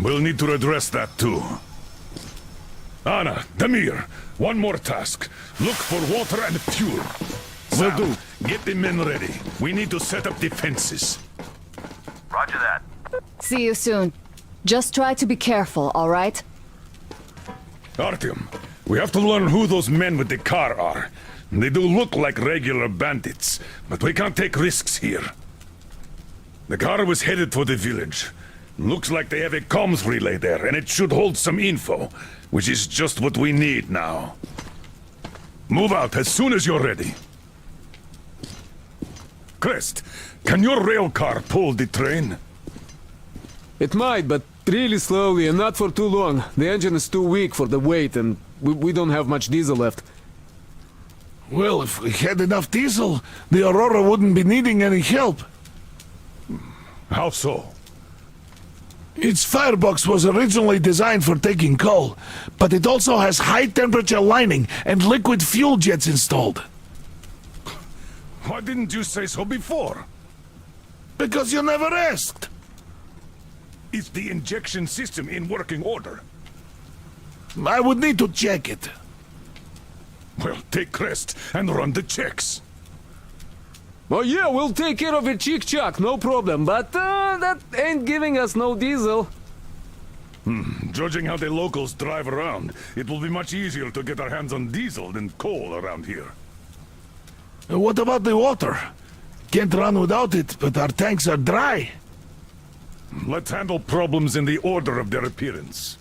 We'll need to address that too. Anna, Demir, one more task. Look for water and fuel. Will do. Get the men ready. We need to set up defenses. Roger that. See you soon. Just try to be careful, all right? Artyom, we have to learn who those men with the car are. They do look like regular bandits, but we can't take risks here. The car was headed for the village. Looks like they have a comms relay there, and it should hold some info, which is just what we need now. Move out as soon as you're ready. Crest, can your rail car pull the train? It might, but really slowly and not for too long. The engine is too weak for the weight, and we don't have much diesel left. Well, if we had enough diesel, the Aurora wouldn't be needing any help. How so? Its firebox was originally designed for taking coal, but it also has high-temperature lining and liquid fuel jets installed. Why didn't you say so before? Because you never asked. Is the injection system in working order? I would need to check it. Well, take Crest and run the checks. Oh yeah, we'll take care of it, chick-chock, no problem. But that ain't giving us no diesel. Judging how the locals drive around, it will be much easier to get our hands on diesel than coal around here. What about the water? Can't run without it, but our tanks are dry. Let's handle problems in the order of their appearance.